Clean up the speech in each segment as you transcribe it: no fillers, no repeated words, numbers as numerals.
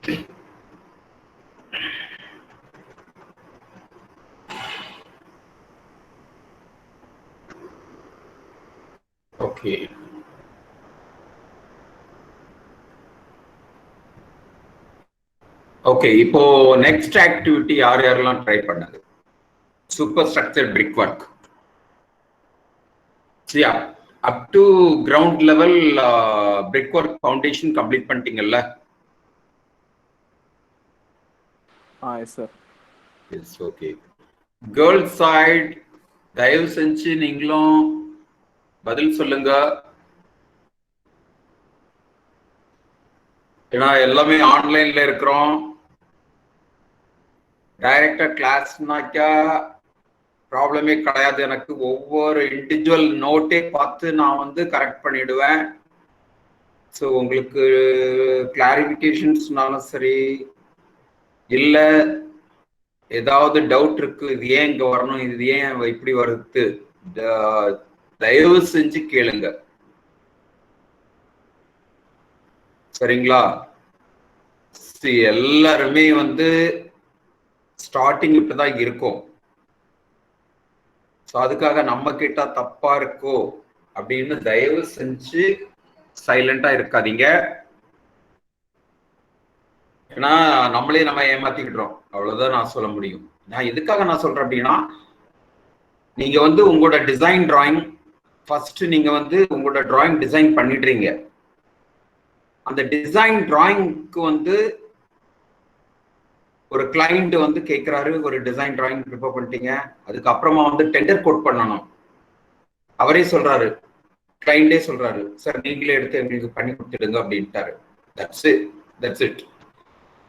Okay, okay. இப்போ next activity யார் யாரெல்லாம் ட்ரை பண்ணது? Super structure brick work. சரியா? Up to ground level brick work foundation complete பண்ணிட்டீங்கல்ல? Yes sir. Yes, okay. Girls side தயவு செஞ்சு நீங்களும் பதில் சொல்லுங்க. ஏன்னா எல்லாமே ஆன்லைன்ல இருக்கிறோம். டைரக்டா கிளாஸ்னாக்கா ப்ராப்ளமே கிடையாது. எனக்கு ஒவ்வொரு இண்டிவிஜுவல் நோட்டே பார்த்து நான் வந்து கரெக்ட் பண்ணிடுவேன். ஸோ உங்களுக்கு கிளாரிஃபிகேஷன்ஸ்னாலும் சரி, இல்லை ஏதாவது டவுட் இருக்கு, இது ஏன் இங்க வரணும், இது ஏன் இப்படி வருது, தயவு செஞ்சு கேளுங்க. சரிங்களா? எல்லாருமே வந்து ஸ்டார்டிங் இப்படிதான் இருக்கும். ஸோ அதுக்காக நம்ம கேட்டா தப்பா இருக்கோ அப்படின்னு தயவு செஞ்சு சைலண்டா இருக்காதீங்க. ஏன்னா நம்மளே நம்ம ஏமாத்திக்கிட்டோம், அவ்வளவுதான் நான் சொல்ல முடியும். நான் எதுக்காக நான் சொல்றேன் அப்படின்னா, நீங்க வந்து உங்களோட டிசைன் டிராயிங் ஃபர்ஸ்ட் நீங்க வந்து உங்களோட டிராயிங் டிசைன் பண்ணிடுறீங்க. அந்த டிசைன் டிராயிங்க்கு வந்து ஒரு கிளைண்ட் வந்து கேட்கிறாரு, ஒரு டிசைன் டிராயிங் ப்ரிப்பேர் பண்ணிட்டீங்க, அதுக்கப்புறமா வந்து டெண்டர் கோட் பண்ணணும். அவரே சொல்றாரு, கிளைண்டே சொல்றாரு, சார் நீங்களே எடுத்து எங்களுக்கு பண்ணி கொடுத்துடுங்க அப்படின்ட்டாரு. That's it.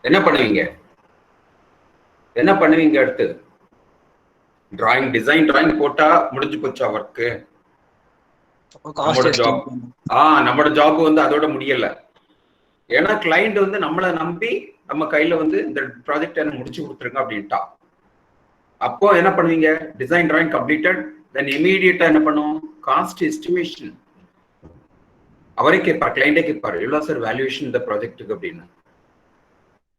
என்ன பண்ணுவீங்க? என்ன பண்ணுவீங்க? அடுத்து டிராயிங் டிசைன் டிராயிங் போட்டா முடிஞ்சு போச்சா ஒர்க்கு? நம்மளோட ஜாப் வந்து அதோட முடியல. ஏன்னா கிளைண்ட் வந்து நம்மளை நம்பி நம்ம கையில வந்து இந்த ப்ராஜெக்ட் என்ன முடிச்சு கொடுத்துருங்க அப்படின்ட்டா. அப்போ என்ன பண்ணுவீங்க? டிசைன் டிராயிங் கம்ப்ளீட்டட், தென் இமீடியட்டா என்ன பண்ணுவோம்? Cost estimation. அவரே கேட்பார், கிளைண்டே கேட்பாரு, எவ்வளவு சார் வேல்யூவேஷன் இந்த ப்ராஜெக்ட்டுக்கு அப்படின்னு.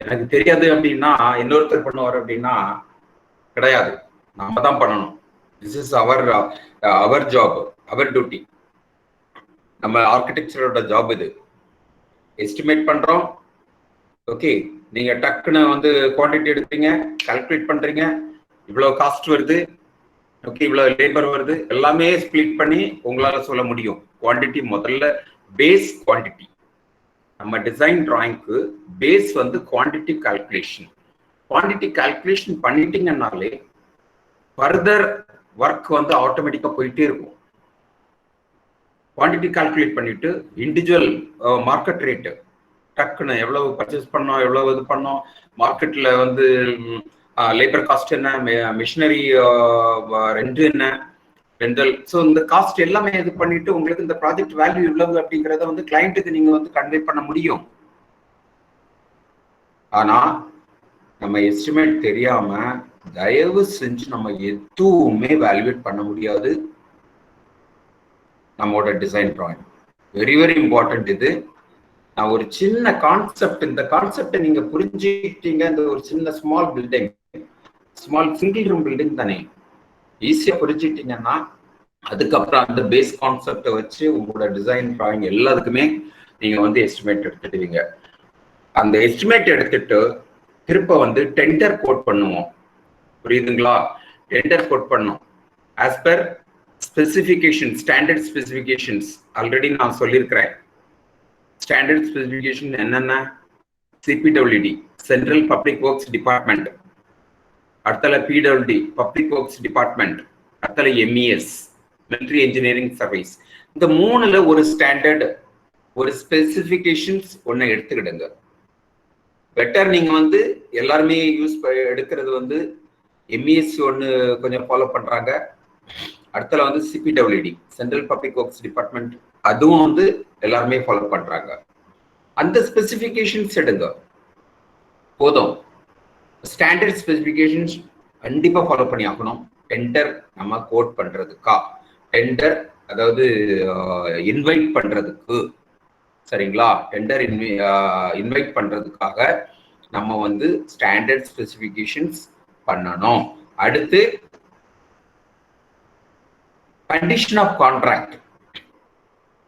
எனக்கு தெரியாது அப்படின்னா இன்னொருத்தர் பண்ணுவார் அப்படின்னா கிடையாது, நம்ம தான் பண்ணணும். This is our job, our duty. நம்ம ஆர்கிடெக்சரோட ஜாப் இது. எஸ்டிமேட் பண்றோம். ஓகே, நீங்க டக்குன்னு வந்து குவான்டிட்டி எடுப்பீங்க, கால்குலேட் பண்றீங்க, இவ்வளவு காஸ்ட் வருது, ஓகே இவ்வளவு லேபர் வருது, எல்லாமே ஸ்பிளிட் பண்ணி உங்களால சொல்ல முடியும். குவான்டிட்டி முதல்ல பேஸ் குவான்டிட்டி. நம்ம டிசைன் டிராயிங்க்கு பேஸ் வந்து குவான்டிட்டி கால்குலேஷன். குவான்டிட்டி கால்குலேஷன் பண்ணிட்டீங்கன்னாலே ஃபர்தர் ஒர்க் வந்து ஆட்டோமேட்டிக்கா போயிட்டே இருக்கும். குவான்டிட்டி கால்குலேட் பண்ணிட்டு இண்டிவிஜுவல் மார்க்கெட் ரேட்டு டக்குன்னு எவ்வளவு பர்ச்சேஸ் பண்ணோம், எவ்வளவு இது பண்ணோம், மார்க்கெட்ல வந்து லேபர் காஸ்ட் என்ன, மிஷினரி ரெண்ட் என்ன, ரெண்டல், ஸோ இந்த காஸ்ட் எல்லாமே இது பண்ணிட்டு உங்களுக்கு இந்த ப்ராஜெக்ட் வேல்யூ இவ்வளவு அப்படிங்கிறத வந்து கிளைண்ட்டுக்கு நீங்க வந்து கன்வே பண்ண முடியும். ஆனா நம்ம எஸ்டிமேட் தெரியாம தயவு செஞ்சு நம்ம எதுவுமே வேல்யூவேட் பண்ண முடியாது. நம்மளோட design drawing very very important. இது நான் ஒரு சின்ன கான்செப்ட், இந்த கான்செப்டை நீங்க புரிஞ்சுக்கிட்டீங்க. இந்த ஒரு சின்ன small building, small single room building தானே, ஈஸியா புரிஞ்சுக்கிட்டீங்கன்னா அதுக்கப்புறம் அந்த பேஸ் கான்செப்டை வச்சு உங்களோட டிசைன் டிராயிங் எல்லாத்துக்குமே நீங்க வந்து எஸ்டிமேட் எடுத்துடுவீங்க. அந்த எஸ்டிமேட் எடுத்துட்டு திருப்ப வந்து டெண்டர் கோட் பண்ணுவோம். புரியுதுங்களா? டெண்டர் கோட் பண்ணும் as per specification, standard specifications already நான் சொல்லியிருக்கிறேன். ஸ்டாண்டர்ட் ஸ்பெசிஃபிகேஷன் என்னென்ன? CPWD central public works department, அடுத்தல பிடபிள்யூடி பப்ளிக் ஒர்க்ஸ் டிபார்ட்மெண்ட், அடுத்தல எம்இஎஸ் மிலிட்டரி இன்ஜினியரிங் சர்வீஸ். இந்த மூணுல ஒரு ஸ்டாண்டர்ட், ஒரு ஸ்பெசிஃபிகேஷன்ஸ் ஒன்னு எடுத்துக்கிடுங்க. பெட்டர் நீங்க வந்து எல்லாருமே யூஸ் எடுக்கிறது வந்து எம்இஎஸ் ஒன்னு கொஞ்சம் ஃபாலோ பண்றாங்க, அடுத்தல வந்து CPWD central public works department, அதுவும் வந்து எல்லாருமே ஃபாலோ பண்றாங்க. அந்த ஸ்பெசிஃபிகேஷன்ஸ் எடுங்க போதும். ஸ்டாண்டர்ட் ஸ்பெசிஃபிகேஷன்ஸ் கண்டிப்பா ஃபாலோ பண்ணி ஆகணும். டெண்டர் நம்ம கோட் பண்றதுக்கா, டெண்டர் அதாவது இன்வைட் பண்றதுக்கு, சரிங்களா? டெண்டர் இன்வைட் பண்றதுக்காக நம்ம வந்து ஸ்டாண்டர்ட் ஸ்பெசிஃபிகேஷன்ஸ் பண்ணணும். அடுத்து condition of contract.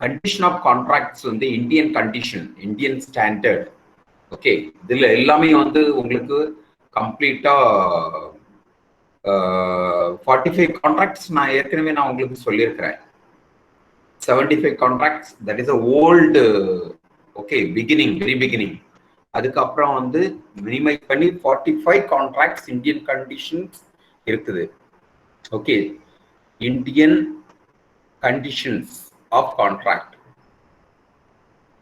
Condition of contracts வந்து Indian condition, Indian standard. Okay, இதுல எல்லாமே வந்து உங்களுக்கு கம்ப்ளீட்டா 45 கான்ட்ராக்ட்ஸ் நான் ஏற்கனவே நான் உங்களுக்கு சொல்லியிருக்கிறேன். 75 contracts, that is old. Okay, beginning, very beginning. அதுக்கப்புறம் வந்து மினிமைஸ் பண்ணி 45 கான்ட்ராக்ட்ஸ் இந்தியன் கண்டிஷன்ஸ் இருக்குது. Okay, Indian conditions of contract.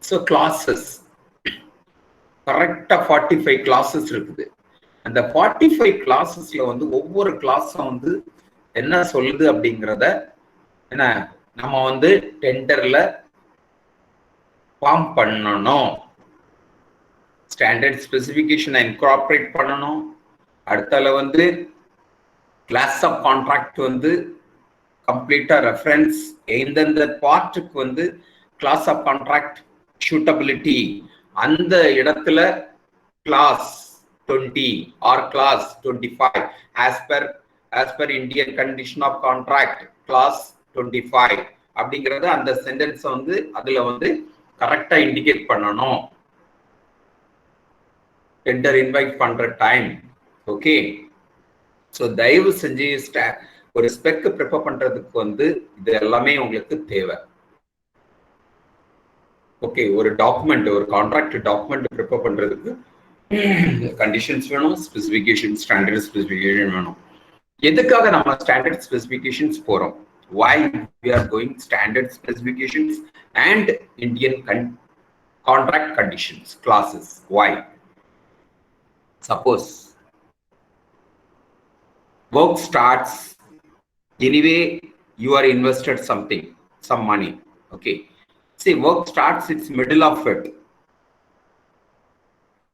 So clauses கரெக்டா 45 கிளாஸஸ் இருக்குது. அந்த 45 கிளாஸஸ்ல வந்து ஒவ்வொரு கிளாஸும் வந்து என்ன சொல்லுது அப்படிங்கிறத என்ன நம்ம வந்து டெண்டர்ல ஃபார்ம் பண்ணணும். ஸ்டாண்டர்ட் ஸ்பெசிஃபிகேஷனை இன்கார்பரேட் பண்ணணும். அடுத்தால வந்து கிளாஸ் ஆஃப் கான்ட்ராக்ட் வந்து கம்ப்ளீட்டா ரெஃபரன்ஸ் எந்தெந்த பார்ட்டுக்கு வந்து கிளாஸ் ஆஃப் கான்ட்ராக்ட் சூட்டபிலிட்டி, அந்த இடத்துல class 20 or class 25 as per Indian condition of contract class 25 அப்படிங்கறது அந்த சென்டென்ஸ் வந்து அதுல வந்து கரெக்டா இண்டிகேட் பண்ணணும் டெண்டர் இன்வைட் பண்ற டைம். ஓகே, ஸோ தயவு செஞ்சு ஒரு ஸ்பெக் ப்ரிப்பேர் பண்றதுக்கு வந்து இது எல்லாமே உங்களுக்கு தேவை. ஓகே, ஒரு டாக்குமெண்ட், ஒரு கான்ட்ராக்ட் டாக்குமெண்ட் ப்ரிப்பேர் பண்றதுக்கு கண்டிஷன்ஸ் வேணும், ஸ்பெசிஃபிகேஷன், ஸ்டாண்டர்ட் ஸ்பெசிஃபிகேஷன் வேணும். எதுக்காக நம்ம ஸ்டாண்டர்ட் ஸ்பெசிஃபிகேஷன்ஸ் போறோம்? why we are going standard specifications and Indian contract conditions classes? Why? Suppose work starts, anyway you are invested something, some money. Okay, see, work starts, it's middle of it.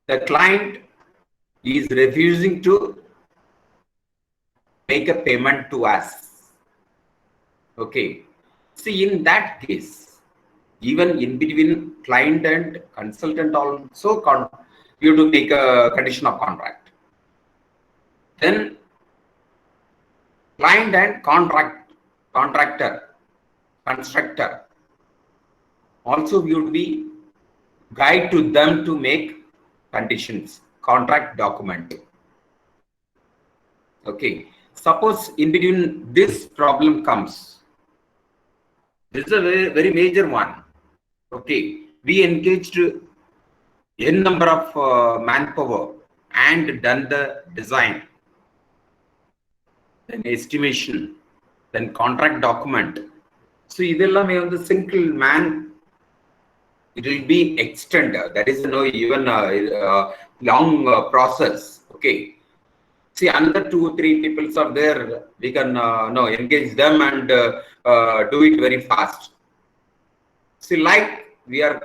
The client is refusing to make a payment to us. Okay, see, in that case, even in between client and consultant also you have to make a condition of contract. Then client and contractor, constructor also you would be guide to them to make conditions, contract document. Okay, suppose in between this problem comes, this is a very, very major one. Okay, we engaged n number of manpower and done the design, then estimation, then contract document. So idellame on the single man, it will be extended. That is no even long process. Okay, see, another 2-3 people are there, we can engage them and do it very fast. See, like we are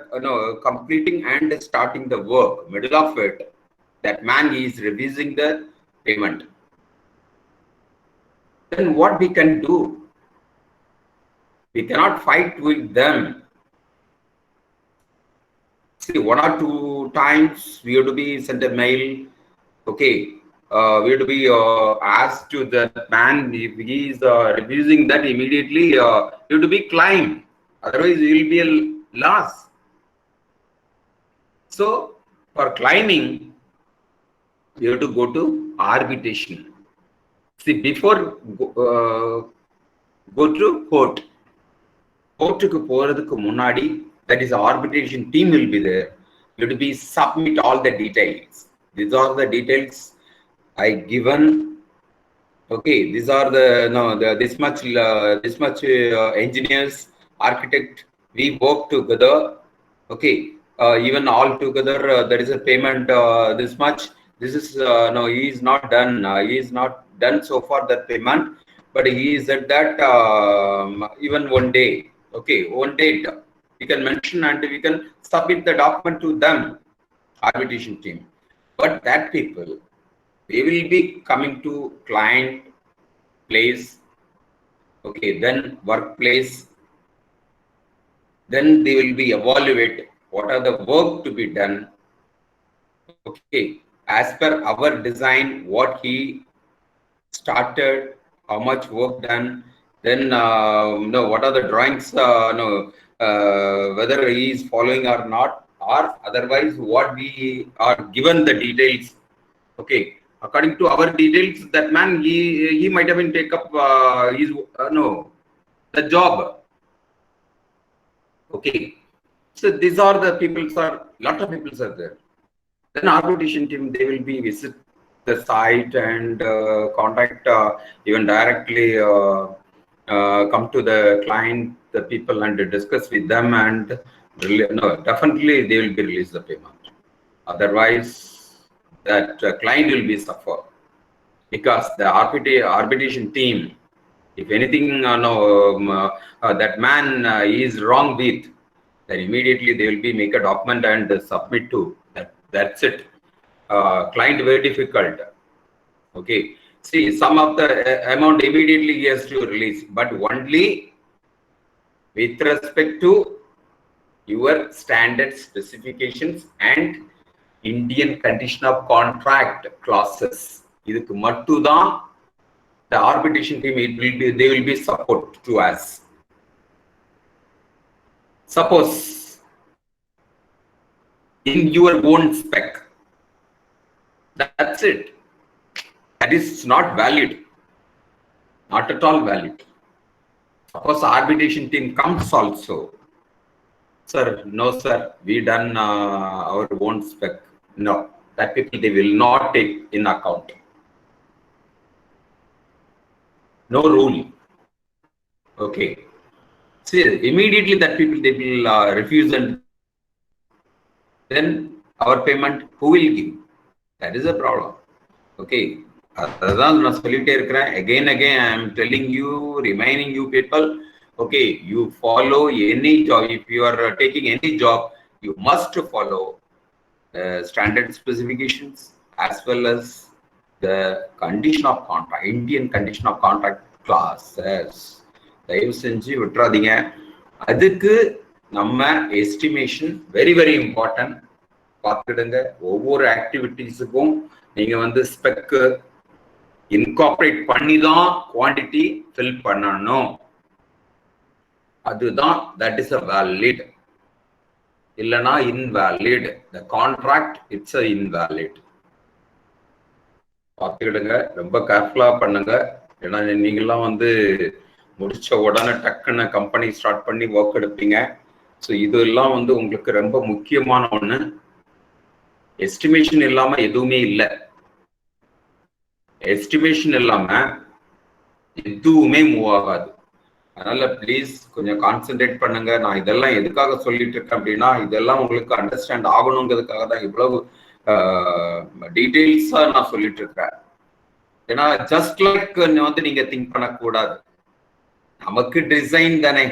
completing and starting the work, middle of it, that man is revising the payment. Then what we can do? We cannot fight with them. See, 1 or 2 times we have to be sent a mail. Okay, we have to be asked to the man, if he is revising that immediately, you have to be claimed, otherwise it will be a loss. So for claiming, you have to go to arbitration. See, before go to court க்கு போறதுக்கு முன்னாடி, that is arbitration team will be there. You have to be submit all the details. These are the details I given. Okay, these are the this much engineers, architect, we work together. Okay, even all together there is a payment this much. This is he is not done. He is not done so far that payment, but he is at that even one day. Okay, one date we can mention and we can submit the document to them, arbitration team. But that people, they will be coming to client place, okay, then workplace, then they will be evaluate what are the work to be done. Okay, as per our design, what he started, how much work done, then what are the drawings, whether he is following or not, or otherwise what we are given the details. Okay, according to our details, that man he might have been take up his the job. Okay, so these are the people. Lot of people are there. Then arbitration team, they will be visit the site and contact even directly come to the client, the people, and discuss with them, and definitely they will be release the payment. Otherwise, that client will be suffer, because the arbitration team, if anything that man is wrong with, then immediately they will be make a document and submit to that. That's it. Client very difficult. Okay. See, some of the amount immediately he has to release, but only with respect to your standard specifications and Indian condition of contract clauses. இதுக்கு மட்டும்தான் the arbitration team, they will be support to us. Suppose in your own spec, that's it. That is not valid. Not at all valid. Suppose arbitration team comes also. Sir, no sir, we done our own spec. No, that people they will not take in account. No rule. Okay. See, immediately that people they will refuse, and then our payment who will give? That is a problem. Okay. Again, I am telling you, reminding you people, okay, you follow any job. If you are taking any job, you must follow standard specifications as well as the condition of contract, Indian condition of contract clauses. தயவு செஞ்சு விட்டுறாதீங்க. அதுக்கு நம்ம estimation very very important. பார்த்துடுங்க. ஒவ்வொரு ஆக்டிவிட்டீஸுக்கும் நீங்க வந்து spec incorporate பண்ணி தான் குவான்டிட்டி ஃபில் பண்ணணும். அதுதான் தட் இஸ் அ வேலிட். இல்லைன்னா invalid. The contract it's a invalid. பார்த்துக்கிடுங்க. ரொம்ப கேர்ஃபுல்லா பண்ணுங்க. ஏன்னா நீங்கெல்லாம் வந்து முடிச்ச உடனே டக்குன்னு கம்பெனி ஸ்டார்ட் பண்ணி ஒர்க் எடுப்பீங்க. ஸோ இதெல்லாம் வந்து உங்களுக்கு ரொம்ப முக்கியமான ஒன்று. எஸ்டிமேஷன் இல்லாம எதுவுமே இல்லை. எஸ்டிமேஷன் இல்லாம எதுவுமே மூவ் ஆகாது. அதனால ப்ளீஸ் கொஞ்சம் கான்சென்ட்ரேட் பண்ணுங்க. நான் இதெல்லாம் எதுக்காக சொல்லிட்டு இருக்கேன் அப்படின்னா, இதெல்லாம் உங்களுக்கு அண்டர்ஸ்டாண்ட் ஆகணுங்கிறதுக்காக தான் இவ்வளவு டீட்டெயில்ஸா நான் சொல்லிட்டு இருக்கேன். ஏன்னா ஜஸ்ட் லைக் வந்து நீங்க திங்க் பண்ணக்கூடாது. நமக்கு டிசைன் தானே.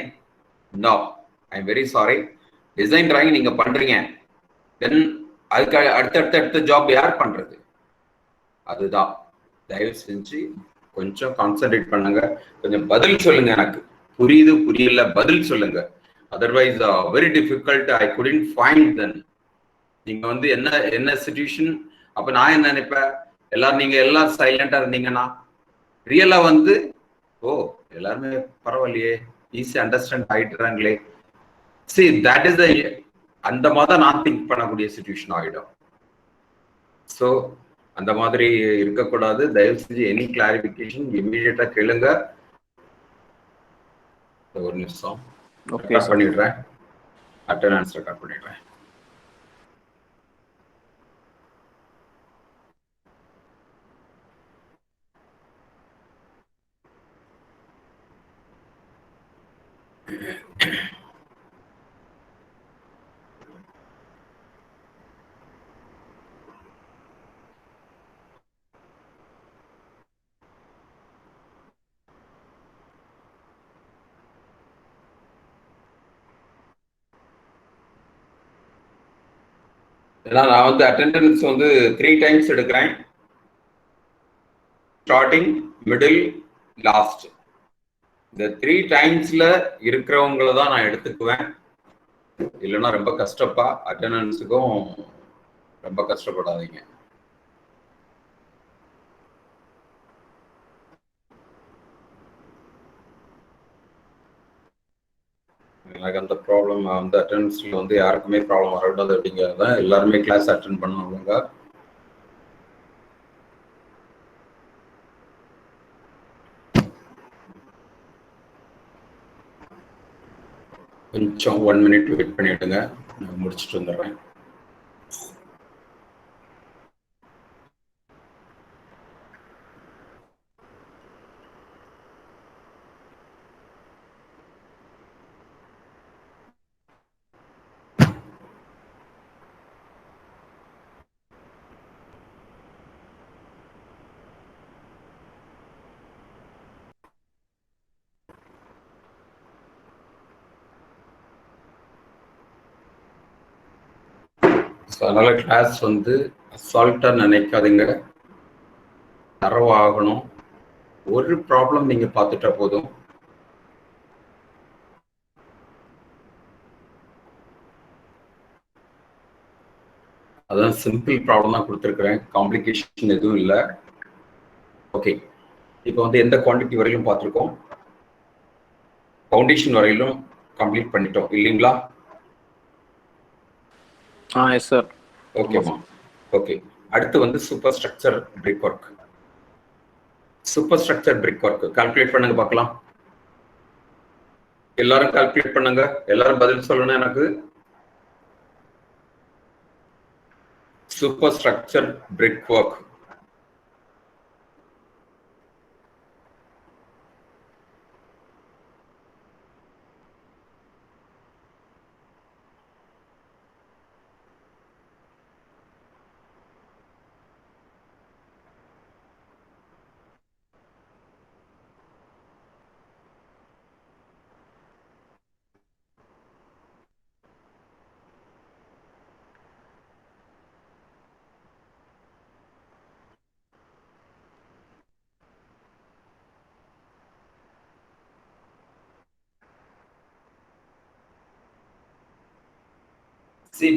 No, I am very sorry. Design drawing நீங்க பண்றீங்க, தென் அதுக்கு அடுத்த ஜாப் யார் பண்றது? அதுதான். தயவு செஞ்சு கொஞ்சம் கான்சென்ட்ரேட் பண்ணுங்க. கொஞ்சம் பதில் சொல்லுங்க. எனக்கு புரியுது புரியல பதில் சொல்லுங்க. Otherwise very difficult. I couldn't find then. நீங்க வந்து என்ன சிச்சுவேஷன். அப்ப நான் என்ன நினைப்பேன், எல்லாரும் நீங்க எல்லாம் சைலண்டா இருந்தீங்கன்னா ரியலா வந்து எல்லாருமே பரவாயில்லையே, ஈஸி அண்டர்ஸ்டாண்ட் ஆயிட்டுறாங்களே. See, that is the அந்த மாதிரி நான் திங்க் பண்ணக்கூடிய சிச்சுவேஷன் ஆயிடும். ஸோ அந்த மாதிரி இருக்கக்கூடாது. தயவு செஞ்சு எனி கிளாரிபிகேஷன் இமீடியட்டா கேளுங்க. ஒரு நிமிஷம் ரெக்கார்ட் பண்ணிடுறேன். அட்டெண்டன்ஸ் ரெக்கார்ட் பண்ணிடுறேன். ஏன்னா நான் வந்து அட்டெண்டன்ஸ் வந்து 3 times எடுக்கிறேன். Starting, middle, last. இந்த 3 timesல இருக்கிறவங்கள தான் நான் எடுத்துக்குவேன். இல்லைன்னா ரொம்ப கஷ்டப்பா. அட்டெண்டன்ஸுக்கும் ரொம்ப கஷ்டப்படாதீங்க. எனக்கு அந்த ப்ராப்ளம் வந்து அட்டெண்டன்ஸ்ல வந்து யாருக்குமே ப்ராப்ளம் வரக்கூடாது அப்படிங்கிறது தான் எல்லாருமே கிளாஸ் அட்டென்ட் பண்ணுவாங்க. கொஞ்சம் 1 minute வெயிட் பண்ணிவிடுங்க, நான் முடிச்சுட்டு வந்துடுறேன். அதனால கிளாஸ் வந்து அசால்ட்டா நினைக்காதீங்க, தரவாகணும். ஒரு ப்ராப்ளம் நீங்க பார்த்துட்டா போதும். அதான் சிம்பிள் ப்ராப்ளம் தான் கொடுத்துருக்குறேன், காம்ப்ளிகேஷன் எதுவும் இல்லை. ஓகே, இப்போ வந்து எந்த குவான்டிட்டி வரையிலும் பார்த்துருக்கோம்? ஃபவுண்டேஷன் வரையிலும் கம்ப்ளீட் பண்ணிட்டோம் இல்லைங்களா? Yes sir. ஓகேம்மா. ஓகே, அடுத்து வந்து super structure brick work. Super structure brick work calculate பண்ணுங்க பார்க்கலாம். எல்லாரும் கால்குலேட் பண்ணுங்க, எல்லாரும் பதில் சொல்லணும் எனக்கு. Super structure brick work.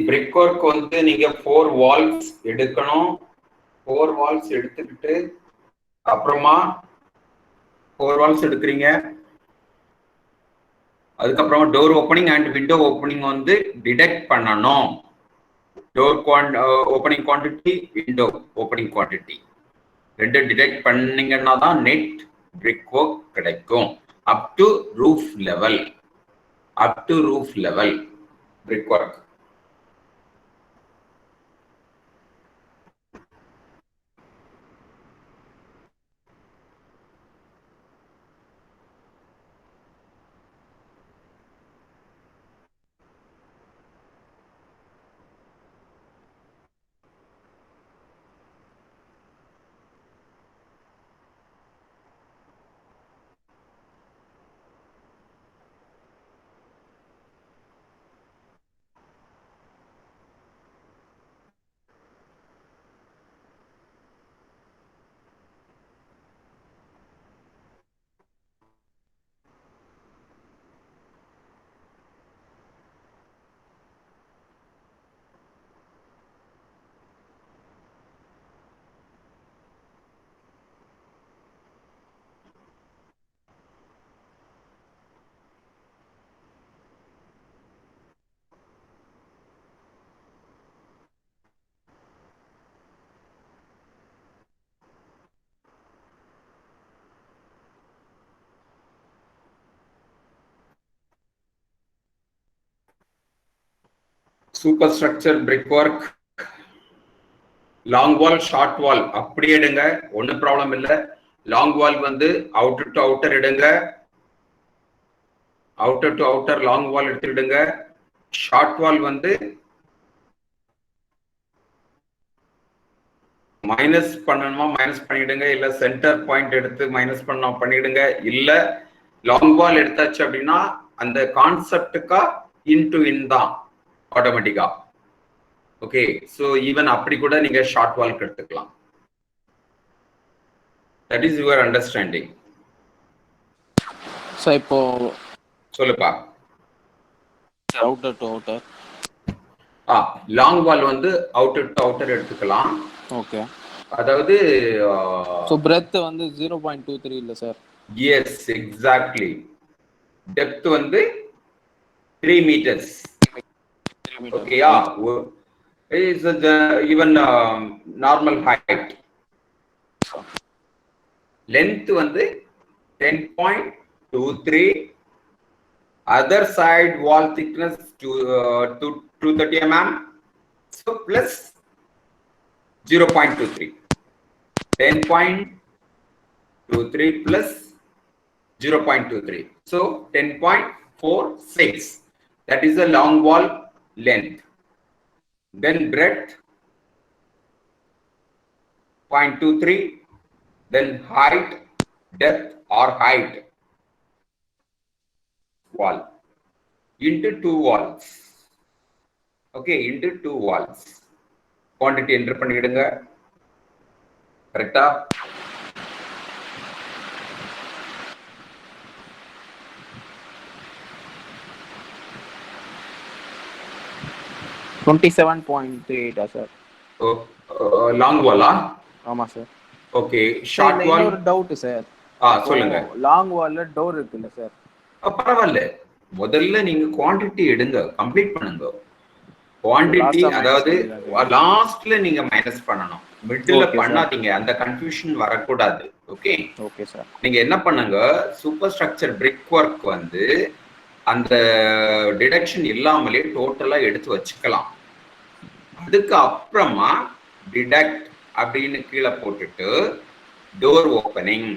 Brick work வந்து நீங்க 4 வால்ஸ் எடுக்கணும். 4 வால்ஸ் எடுத்துக்கிட்டு அப்புறமா 4 வால்ஸ் எடுக்கிறீங்க. அதுக்கப்புறமா door opening and window opening வந்து டிடெக்ட் பண்ணணும். Door opening quantity, window opening quantity ரெண்டு டிடெக்ட் பண்ணீங்கன்னா தான் நெட் பிரிக் ஒர்க் கிடைக்கும். Up to roof level, up to roof level brick work. Super structure brick work, long wall short wall அப்படியே எடுங்க, ஒன்றும் problem இல்லை. லாங் வால் வந்து outer to outer எடுங்க, outer to outer long wall எடுத்துடுங்க. Short wall வந்து minus பண்ணணுமா minus பண்ணிடுங்க, இல்ல சென்டர் பாயிண்ட் எடுத்து மைனஸ் பண்ணிடுங்க. இல்ல லாங் வால் எடுத்தாச்சு அப்படின்னா அந்த கான்செப்டுக்கா இன்டு இன் தான் ஆட்டோமேட்டிக்கா. ஓகே, சோ ஈவன் அப்படி கூட நீங்க ஷார்ட் வால்க்கு எடுத்துக்கலாம். That is your understanding. So இப்போ சொல்லுப்பா. Outer to outer. Long wall வந்து அவுட்டர் டு அவுட்டர் எடுத்துக்கலாம். ஓகே, அதாவது சோ பிரெத் வந்து 0.23 இல்ல சார்? Yes exactly. டெப்த் வந்து 3 meters. 3 meters. Okay, yeah. Is even normal height. Length வந்து 10.23. Other side wall thickness to 230 mm. So plus 0.23. 10.23 plus 0.23. So 10.46. That is the long wall length. Then breadth 0.23. Then height, depth or height wall into 2 walls. Okay, into 2 walls. Quantity enter பண்ணிடுங்க. கரெக்ட்டா? $27.38 sir. Long வாலா? ஆமா sir. Okay, short வால். ஒரு doubt sir. சொல்லுங்க. Long வால்ல door இருக்குல்ல sir? பரவாயில்ல. முதல்ல நீங்க குவாண்டிட்டி எடுங்க, கம்ப்ளீட் பண்ணுங்க. குவாண்டிட்டி அதாவது லாஸ்ட்ல நீங்க மைனஸ் பண்ணணும், மிடில் பண்ணாதீங்க. அந்த கன்ஃபியூஷன் வரக்கூடாது. Okay okay sir. நீங்க என்ன பண்ணுங்க, சூப்பர் ஸ்ட்ரக்சர் பிரிக் ஒர்க் வந்து அந்த டிடக்ஷன் இல்லாமலே டோட்டலா எடுத்து வச்சுக்கலாம். அதுக்கு அப்புறமா டிடக்ட் அப்படின்னு கீழே போட்டுட்டு டோர் ஓப்பனிங்,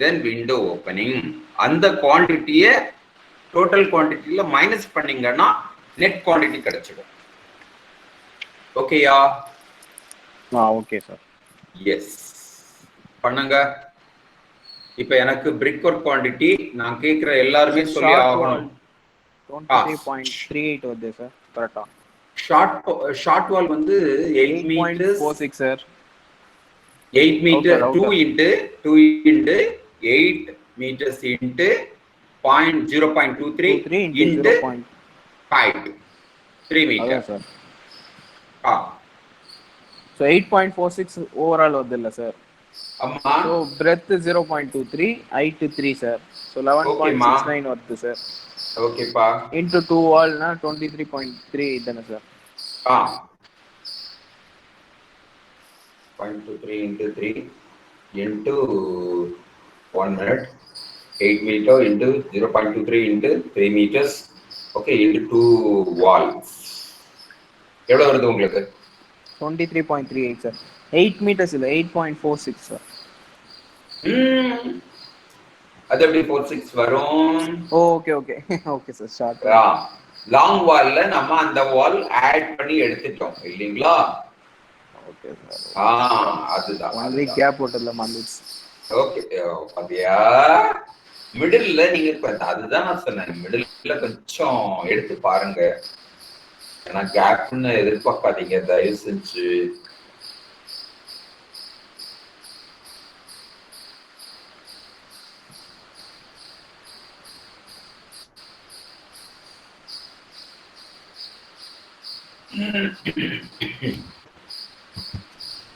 தென் விண்டோ ஓப்பனிங், அந்த குவாண்டிட்டியை டோட்டல் குவாண்டிட்டியில மைனஸ் பண்ணீங்கன்னா நெட் குவாண்டிட்டி கிடைச்சிடும். ஓகேயா? Okay sir. எஸ் பண்ணுங்க. இப்ப எனக்கு பிரிக் ஒர்க் குவாண்டிட்டி நான் கேக்குற எல்லாரும் சொல்லி ஆகணும். 23.38 வருது சார். கரெக்ட்டா? ஷார்ட் வால் வந்து 8 metres 46 sir. 8 metre 2 into 8 meters into 0.23 into height 3 meter. Sir. So 8.46 overall வருது இல்ல சார்? ஆமா. So breadth 0.23, height 3 sir. So 11.69 வருது சார். ஓகேப்பா. into 2 wall னா 23.3 தான sir? 0.23 into 3 into 1 minute 8 meter into 0.23 into 3 meters. Okay, into 2 walls. எவ்வளவு வருது உங்களுக்கு? 23.38 சார். 8 meters இல்ல, 8.46 சார். அது எப்படி 46 வரும்? Okay okay okay sir. Short long வால்ல நம்ம அந்த வால் ஆட் பண்ணி எடுத்துட்டோம் இல்லீங்களா? Okay sir. அதுதான். ஒன் வீக் கேப் போட்டதுல மறந்துச்சு. ஓகே பாத்தியா? மிடில்ல நீங்க அதுதான் நான் சொன்னேன், மிடில்ல கொஞ்சம் எடுத்து பாருங்க. ஏன்னா கேப்னு எதிர்பார்க்காதீங்க தயவு செஞ்சு.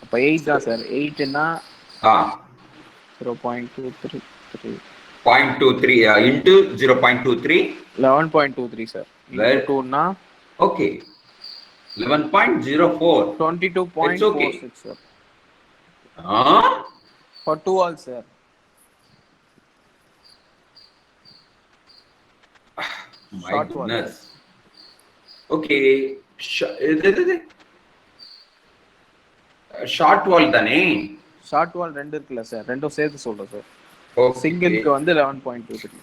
அப்ப 8 தான் சார். 8னா 0.23 0.23 into 0.23 11.23 சார். into 2 னா ஓகே 11.04 22.46 சார். for 2 walls sir. My goodness. Okay, short wall தானே? ஷார்ட் வால் ரெண்டு இருக்குல்ல சார், ரெண்டும் சேர்த்து சொல்றேன் சார். சிங்கிள்க்கு வந்து 11.23.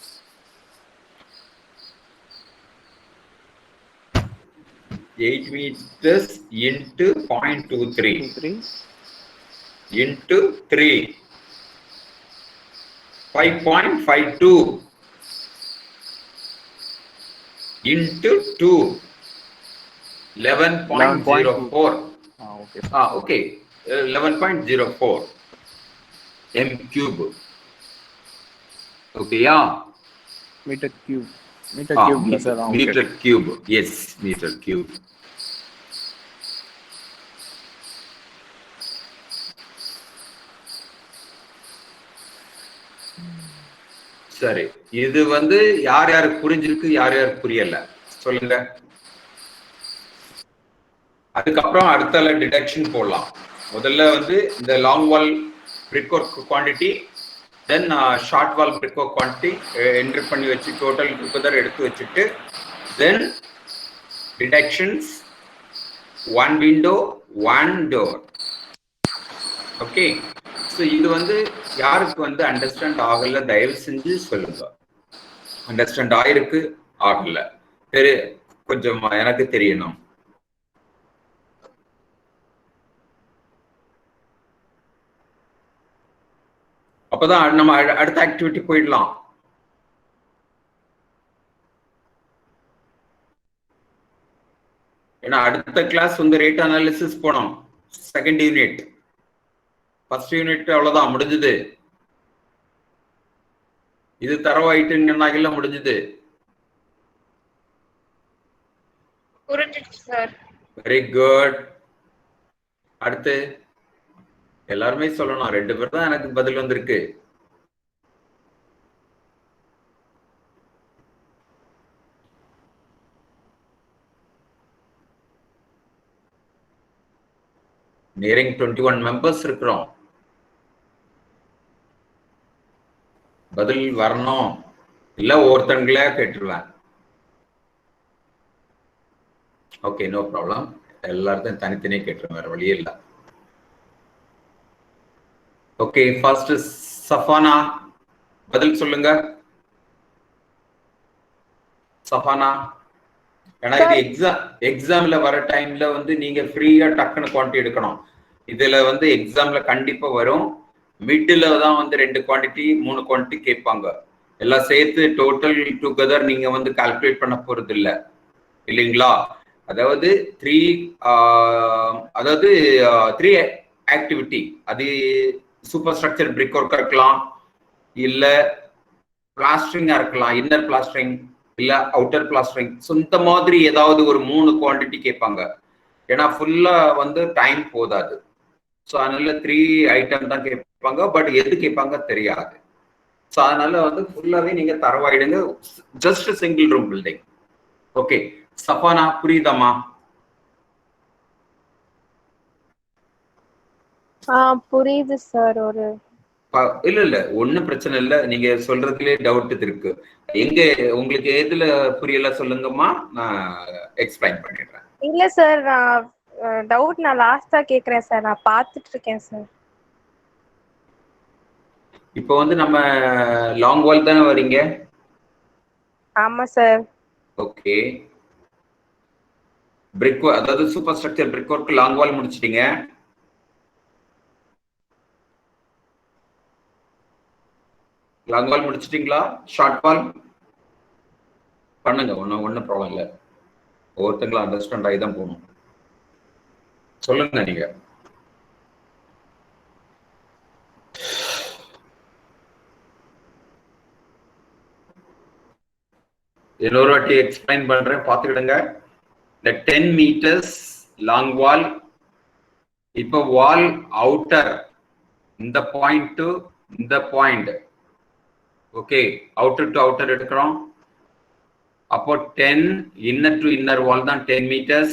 8 meters into 0.23 into 3 5.52 into 2 11.04. Okay 11.04 m cube. Okay, meter cube sir. Meter cube, yes, meter cube. சரி, இது வந்து யார் யாருக்கு புரிஞ்சிருக்கு, யார் யாருக்கு புரியல? சொல்லுங்க. அதுக்கப்புறம் அடுத்த டிடக்ஷன் போடலாம். முதல்ல வந்து இந்த long wall brick work quantity, then short wall brick work quantity entry பண்ணி வச்சு டோட்டல் டுகெதர் எடுத்து வச்சுட்டு, then deductions, one window, one door. Okay, so இது வந்து யாருக்கு வந்து அண்டர்ஸ்டாண்ட் ஆகல தயவு செஞ்சு சொல்லுங்க. அண்டர்ஸ்டாண்ட் ஆயிருக்கு, ஆகல, கொஞ்சம் எனக்கு தெரியணும். அப்பதான் நம்ம அடுத்த ஆக்டிவிட்டி போயிடலாம். ஏன்னா அடுத்த கிளாஸ் வந்து ரேட் அனாலிசிஸ் போனோம், செகண்ட் யூனிட். ஃபர்ஸ்ட் யூனிட் அவ்வளவுதான், முடிஞ்சது. இது தரவாயிட்டுன்னா முடிஞ்சது. Very good. அடுத்து எல்லாருமே சொல்லணும். 2 பேர் தான் எனக்கு பதில் வந்திருக்கு. நியரிங் 21 மெம்பர்ஸ் இருக்கிறோம். பதில் வரணும், இல்ல ஒருத்தங்களே கேட்டுருவேன். Okay, no problem. எல்லாருக்கும் தனித்தனியே கேட்டுருவேன், வேற வழியே இல்லை. ஓகே, ஃபர்ஸ்ட் சஃபானா பதில் சொல்லுங்க. சஃபானா, ஏன்னா இது எக்ஸாம்ல வர டைம்ல வந்து நீங்க ஃப்ரீயா டக்குன்னு குவான்டிட்டி எடுக்கணும். இதுல வந்து எக்ஸாம்ல கண்டிப்பா வரும். மிடில் தான் வந்து 2 குவான்டிட்டி 3 குவான்டிட்டி கேட்பாங்க. எல்லாம் சேர்த்து டோட்டல் டுகெதர் நீங்க வந்து கால்குலேட் பண்ண போறது இல்லை, இல்லைங்களா? அதாவது 3 ஆக்டிவிட்டி. அது சூப்பர் ஸ்ட்ரக்சர் பிரிக் ஒர்க்கா இருக்கலாம், இல்ல பிளாஸ்டரிங்கா இருக்கலாம், இன்னர் பிளாஸ்டரிங் இல்ல அவுட்டர் பிளாஸ்டரிங். இந்த மாதிரி ஏதாவது ஒரு 3 குவான்டிட்டி கேட்பாங்க. ஏன்னா ஃபுல்லா வந்து டைம் போதாது. ஸோ அதனால 3 ஐட்டம் தான் கேட்பாங்க. பட் எது கேட்பாங்க தெரியாது. ஸோ அதனால வந்து ஃபுல்லாவே நீங்க தரவாயிடுங்க. Just single room building. Okay, Safana புரியுதாமா? புரியுது சார். ஒரு இல்ல ஒண்ணும் பிரச்சனை இல்ல. நீங்க சொல்றதுலயே டவுட் இருக்கு. எங்க உங்களுக்கு எதுல புரியல சொல்லுங்கம்மா, நான் எக்ஸ்பிளைன் பண்ணிடுறேன். இல்ல சார், நான் லாஸ்டா கேக்குறேன் சார். நான் பார்த்துட்டு இருக்கேன் சார். இப்போ வந்து நம்ம லாங் வால் தானே வரீங்க? ஆமா சார். ஓகே, பிரிக் அதாவது super structure brick work long wall முடிச்சிட்டீங்க. லாங் வால் முடிச்சிட்டீங்களா? ஷார்ட் வால் பண்ணுங்க, ஒன்றும் ப்ராப்ளம் இல்லை. ஒவ்வொருத்தங்களும் அண்டர்ஸ்டாண்ட் ஆகி தான் போகணும். சொல்லுங்க நீங்க. இன்னொரு வாட்டி எக்ஸ்பிளைன் பண்றேன், பார்த்துக்கிடுங்க. இந்த 10 meters லாங் வால், இப்போ வால் அவுட்டர் இந்த பாயிண்ட் டு இந்த point. Okay, outer to outer எடுக்கிறோம். அப்போ 10 இன்னர் டு இன்னர் வால் தான் 10 meters.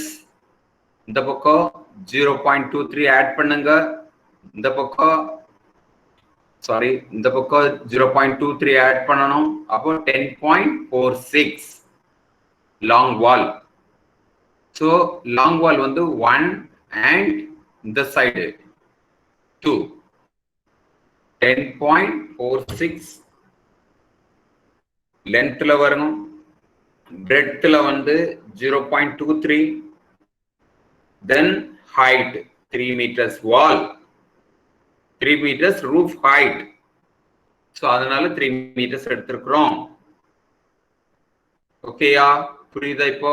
இந்த பக்கம் 0.23 ஆட் பண்ணுங்க. இந்த பக்கம் சாரி, இந்த பக்கம் 0.23 ஆட் பண்ணணும். அப்போ 10.46 லாங் வால். ஸோ லாங் வால் வந்து 1 அண்ட் இந்த சைடு 2. 10.46 லென்த்ல வரணும். பிரெட்த்ல வந்து 0.23. தென் ஹைட் 3 meters வால், 3 meters roof height. ஸோ அதனால 3 meters எடுத்திருக்கிறோம். ஓகேயா, புரியுதா? இப்போ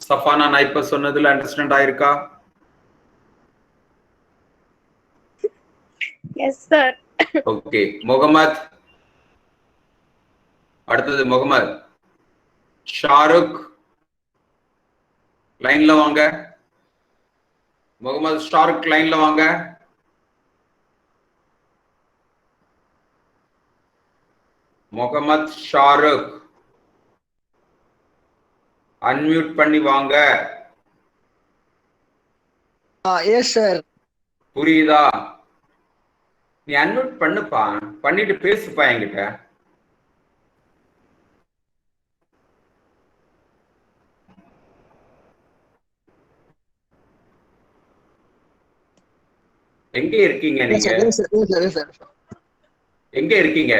சஃபானா, நான் இப்ப சொன்னதுல அண்டர்ஸ்டாண்ட் ஆயிருக்கா? S sir. ஓகே, முகமது. அடுத்தது முகமது. ஷாருக் லைன்ல வாங்க. முகமது ஷாருக் லைன்ல வாங்க. முகமது ஷாருக் அன்மியூட் பண்ணி வாங்க. S sir. புரியுதா? நீ அன்மியூட் பண்ணுப்பா, பண்ணிட்டு பேசுப்பா என்கிட்ட. எங்க இருக்கீங்க நீங்க? எங்க இருக்கீங்க?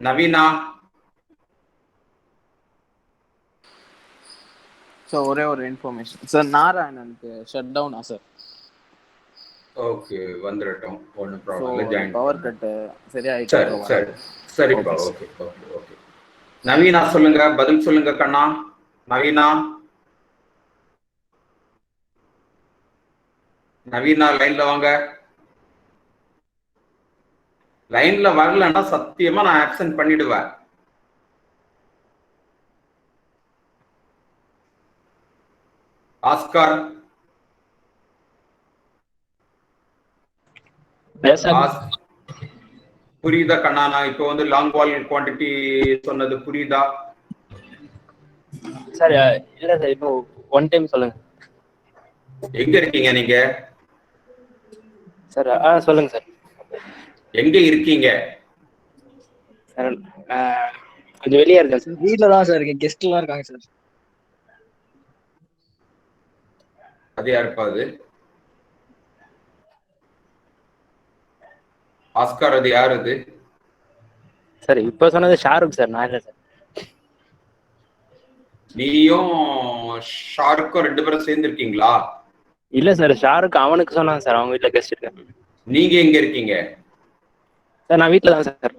நவீனா சார் ஒரே ஒரு இன்ஃபர்மேஷன் சார், நாராயணனுக்கு ஷட் டவுனா சார்? ஓகே, வந்துடட்டும், ஒன்றும் ப்ராப்ளம் இல்லை. ஜாயின் பவர் கட் சரியாயிட்டு. சரி சரி சரிப்பா. Okay okay okay. நவீனா சொல்லுங்க, பதில் சொல்லுங்க கண்ணா. நவீனா நவீனா லைன்ல வாங்க. லைன்ல வரலன்னா சத்தியமா நான் ஆப்சென்ட் பண்ணிடுவேன். ஆஸ்கார் புரியுதா கண்ணா? நான் இப்போ வந்து லாங் பால் குவான்டிட்டி சொன்னது புரியுதா? சார் இல்ல சார், இப்போ ஒன் டைம் சொல்லுங்க. எங்க இருக்கீங்க நீங்க? சார் சொல்லுங்க சார். எங்க இருக்கீங்க? சார் கொஞ்சம் வெளியே இருக்கேன் சார். வீட்டில் தான் சார் இருக்கேன், கெஸ்ட் எல்லாம் இருக்காங்க சார். அது யாருப்பா அது? ஆஸ்கார் அது யார் அது? சார் இப்போ சொன்னது ஷாருக் சார், நான் இல்லை சார். நீயும் ஷாருக்கும் ரெண்டு பேரும் சேர்ந்து இருக்கீங்களா? இல்ல சார், ஷாருக் அவனுக்கு சொன்னாங்க சார், அவங்க வீட்டில் கெஸ்ட் இருக்காங்க. நீங்க எங்க இருக்கீங்க? சார் நான் வீட்டில் தான் சார்.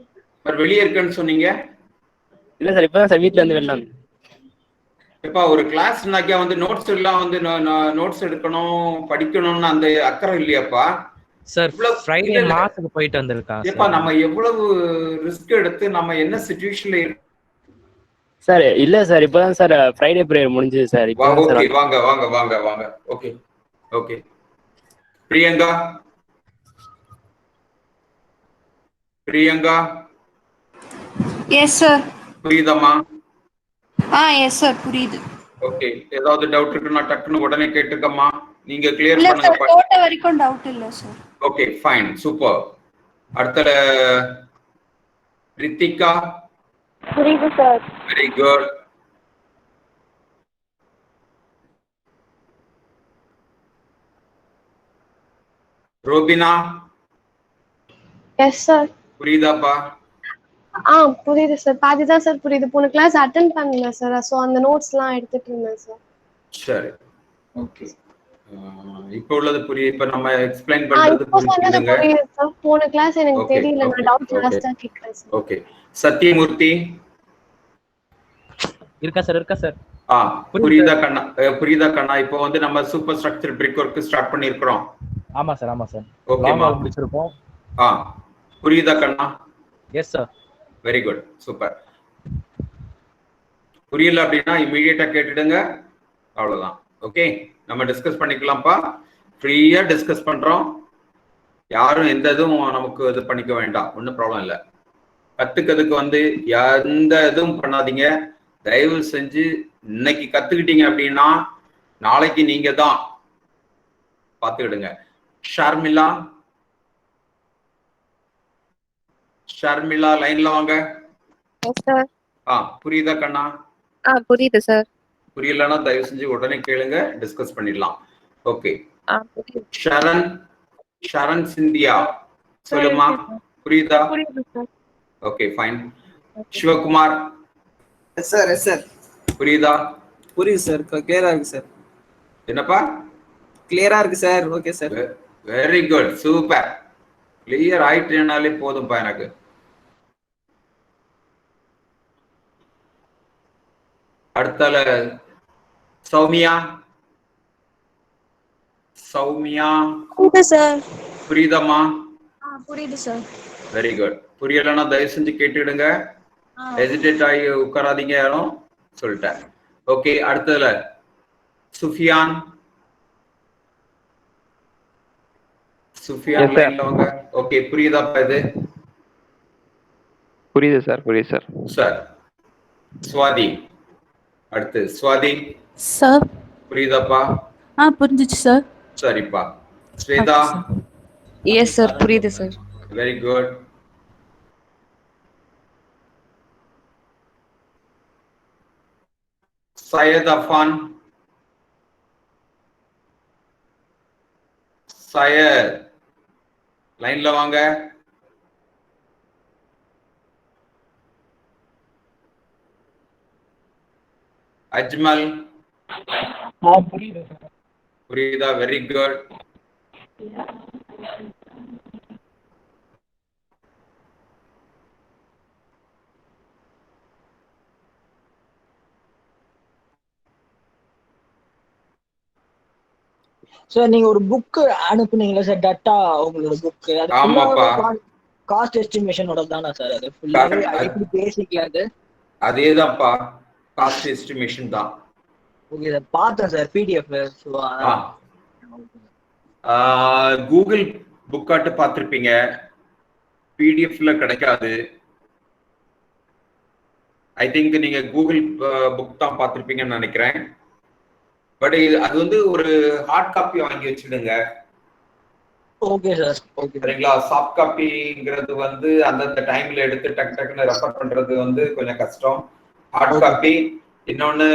வெளியே இருக்கேன்னு சொன்னீங்க. இல்ல சார், இப்பதான் சார் வீட்டுல இருந்து வெளில வந்து. இப்ப ஒரு கிளாஸ்னாக்கா வந்து நோட்ஸ் எல்லாம் வந்து நோட்ஸ் எடுக்கணும், படிக்கணும்னு அந்த அக்கறை இல்லையாப்பா? சார் ஃப்ரைடே மாஸ்க்கு போயிட்டு வந்திருக்கான். ஏப்பா நம்ம எவ்வளவு ரிஸ்க் எடுத்து நம்ம என்ன சிச்சுவேஷன்ல சார் இல்ல சார், இப்பதான் சார் ஃப்ரைடே பிரேயர் முடிஞ்சது சார். ஓகே, வாங்க வாங்க வாங்க வாங்க. Okay okay. Priyanka Priyanka yes sir. புரியுதம்மா? எஸ் சார் புரியுது. ஓகே, ஏதாவது டவுட் இருக்குன்னா டக்குன்னு உடனே கேட்டுக்கம்மா. நீங்க கிளியர் இல்ல சார், பண்ணுங்க. போட்ட வரைக்கும் டவுட் இல்ல சார். Okay fine, super. அடுத்த ரித்திகா. புரியுது sir. Very good. Robina. Yes sir. புரியுதாப்பா? புரியுது சார், பாதி தான் சார் புரியுது. போன கிளாஸ் அட்டெண்ட் பண்ணல சார், சோ அந்த நோட்ஸ்லாம் எடுத்துட்டு இருந்தேன் சார். சரி ஓகே. இப்போ உள்ளது புரியுது. இப்ப நம்ம எக்ஸ்பிளைன் பண்றது புரியுதுங்க. புரியுது சார். போன கிளாஸ் எனக்கு தெரியல, நான் டவுட் லாஸ்டா கேக்குறேன் சார். ஓகே. சத்யமூர்த்தி இருக்கா சார்? புரியுதா கண்ணா? புரியுதா கண்ணா? இப்போ வந்து நம்ம super structure brick work start பண்ணிருக்கோம். ஆமா சார். ஓகேமா, முடிச்சிருக்கோம். புரியுதா கண்ணா? Yes sir. Very good, super. புரியல அப்படின்னா இமீடியட்டா கேட்டுடுங்க, அவ்வளவுதான். ஓகே, நம்ம டிஸ்கஸ் பண்ணிக்கலாம்ப்பா. ஃப்ரீயா டிஸ்கஸ் பண்றோம். யாரும் எந்த இதுவும் நமக்கு இது பண்ணிக்க வேண்டாம், ஒன்றும் ப்ராப்ளம் இல்லை. கத்துக்கிறதுக்கு வந்து எந்த இதுவும் பண்ணாதீங்க. தயவு செஞ்சு இன்னைக்கு கத்துக்கிட்டீங்க அப்படின்னா நாளைக்கு நீங்க தான் பார்த்துக்கிடுங்க. ஷர்மிளா லைன்ல வாங்க. புரியுதா கண்ணா? புரியுது சார். புரியலன்னா தயவு செஞ்சு உடனே கேளுங்க, டிஸ்கஸ் பண்ணிடலாம். ஓகே. ஷரண் சிந்தியா சொல்லுமா, புரியுதா? Okay fine. Sivakumar. Yes sir. புரியுதா? புரியுது சார், கிளியரா இருக்கு சார். என்னப்பா? கிளியரா இருக்கு sir. Okay sir. Very good, super. Clear ஆயிட்டுனாலே போதும்பா எனக்கு. அடுத்தால சௌமியா. புரியுதாமா? புரியுது சார். Very good. புரியலன்னா தயவு செஞ்சு கேட்டுடுங்க, ஹெசிடேட் ஆகி உட்காராதீங்க யாரும், சொல்லிட்டேன். ஓகே. அடுத்ததுல சுஃபியான். சுஃபியான் லைன்ல வாங்க. ஓகே, புரியுதாப்பா இது? புரியுது சார், புரியுது சார். சார் ஸ்வாதி, அடுத்து ஸ்வாதி சார். புரியுதாப்பா? புரிஞ்சிச்சு சார். சரிப்பா. ஸ்வேதா? எஸ் சார், புரியுது sir. Very good. Syed Affan? Syed லைன்ல வாங்க. அஜ்மல்? புரியுது சார். புரியுதா? Very good. சார் நீங்க ஒரு புக் அனுப்புனீங்களா சார், டட்டா உங்களோட புக்? அது ஆமாப்பா. காஸ்ட் எஸ்டிமேஷனோட தானா சார்? அது ஃபுல்லாவே எப்படி பேசிக்கல அது? அதேதான்ப்பா, காஸ்ட் எஸ்டிமேஷன் தான். ஓகே சார், பார்த்தேன் சார் பிடிஎஃப். கூகுள் புக்காட்டு பார்த்துருப்பீங்க, பிடிஎஃப்ல கிடைக்காது. ஐ திங்க் நீங்க கூகுள் புக் தான் பார்த்துருப்பீங்கன்னு நினைக்கிறேன். பட் அது வந்து ஒரு ஹார்ட் காப்பி வாங்கி வச்சுடுங்க. ஓகே சார், ஓகே சரிங்களா? சாஃப்ட் காப்பிங்கிறது வந்து அந்தந்த டைம்ல எடுத்து டக்கு டக்குன்னு ரெஃபர் பண்றது வந்து கொஞ்சம் கஷ்டம். Hard copy. இன்னொன்னு,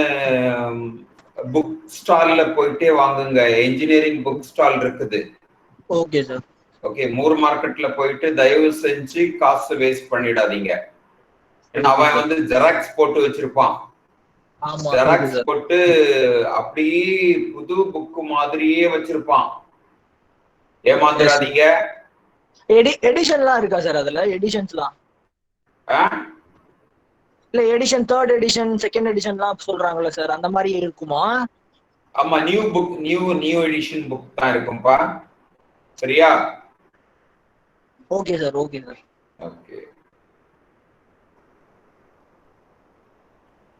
புக் ஸ்டால்ல போயிட்டே வாங்குங்க. இன்ஜினியரிங் புக் ஸ்டால் இருக்குது. Okay sir. ஓகே, மூர் மார்க்கெட்ல போயிட்டு தயவு செஞ்சு காசு வேஸ்ட் பண்ணிடாதீங்க. ஏன்னா அவன் வந்து ஜெராக்ஸ் போட்டு வச்சிருப்பான். ஜெராக்ஸ் போட்டு அப்படியே புது புக்கு மாதிரியே வச்சிருப்பான். ஏமாந்துடாதீங்க. எடிஷன்லாம் இருக்கா சார் அதுல? எடிஷன்ஸ்லாம் இல்ல, எடிஷன் 3rd எடிஷன் 2nd எடிஷன்லாம் சொல்றாங்கல்ல சார், அந்த மாதிரி இருக்குமா? ஆமா, new book, new edition book தான் இருக்கும்பா. சரியா? Okay sir, okay sir. Okay.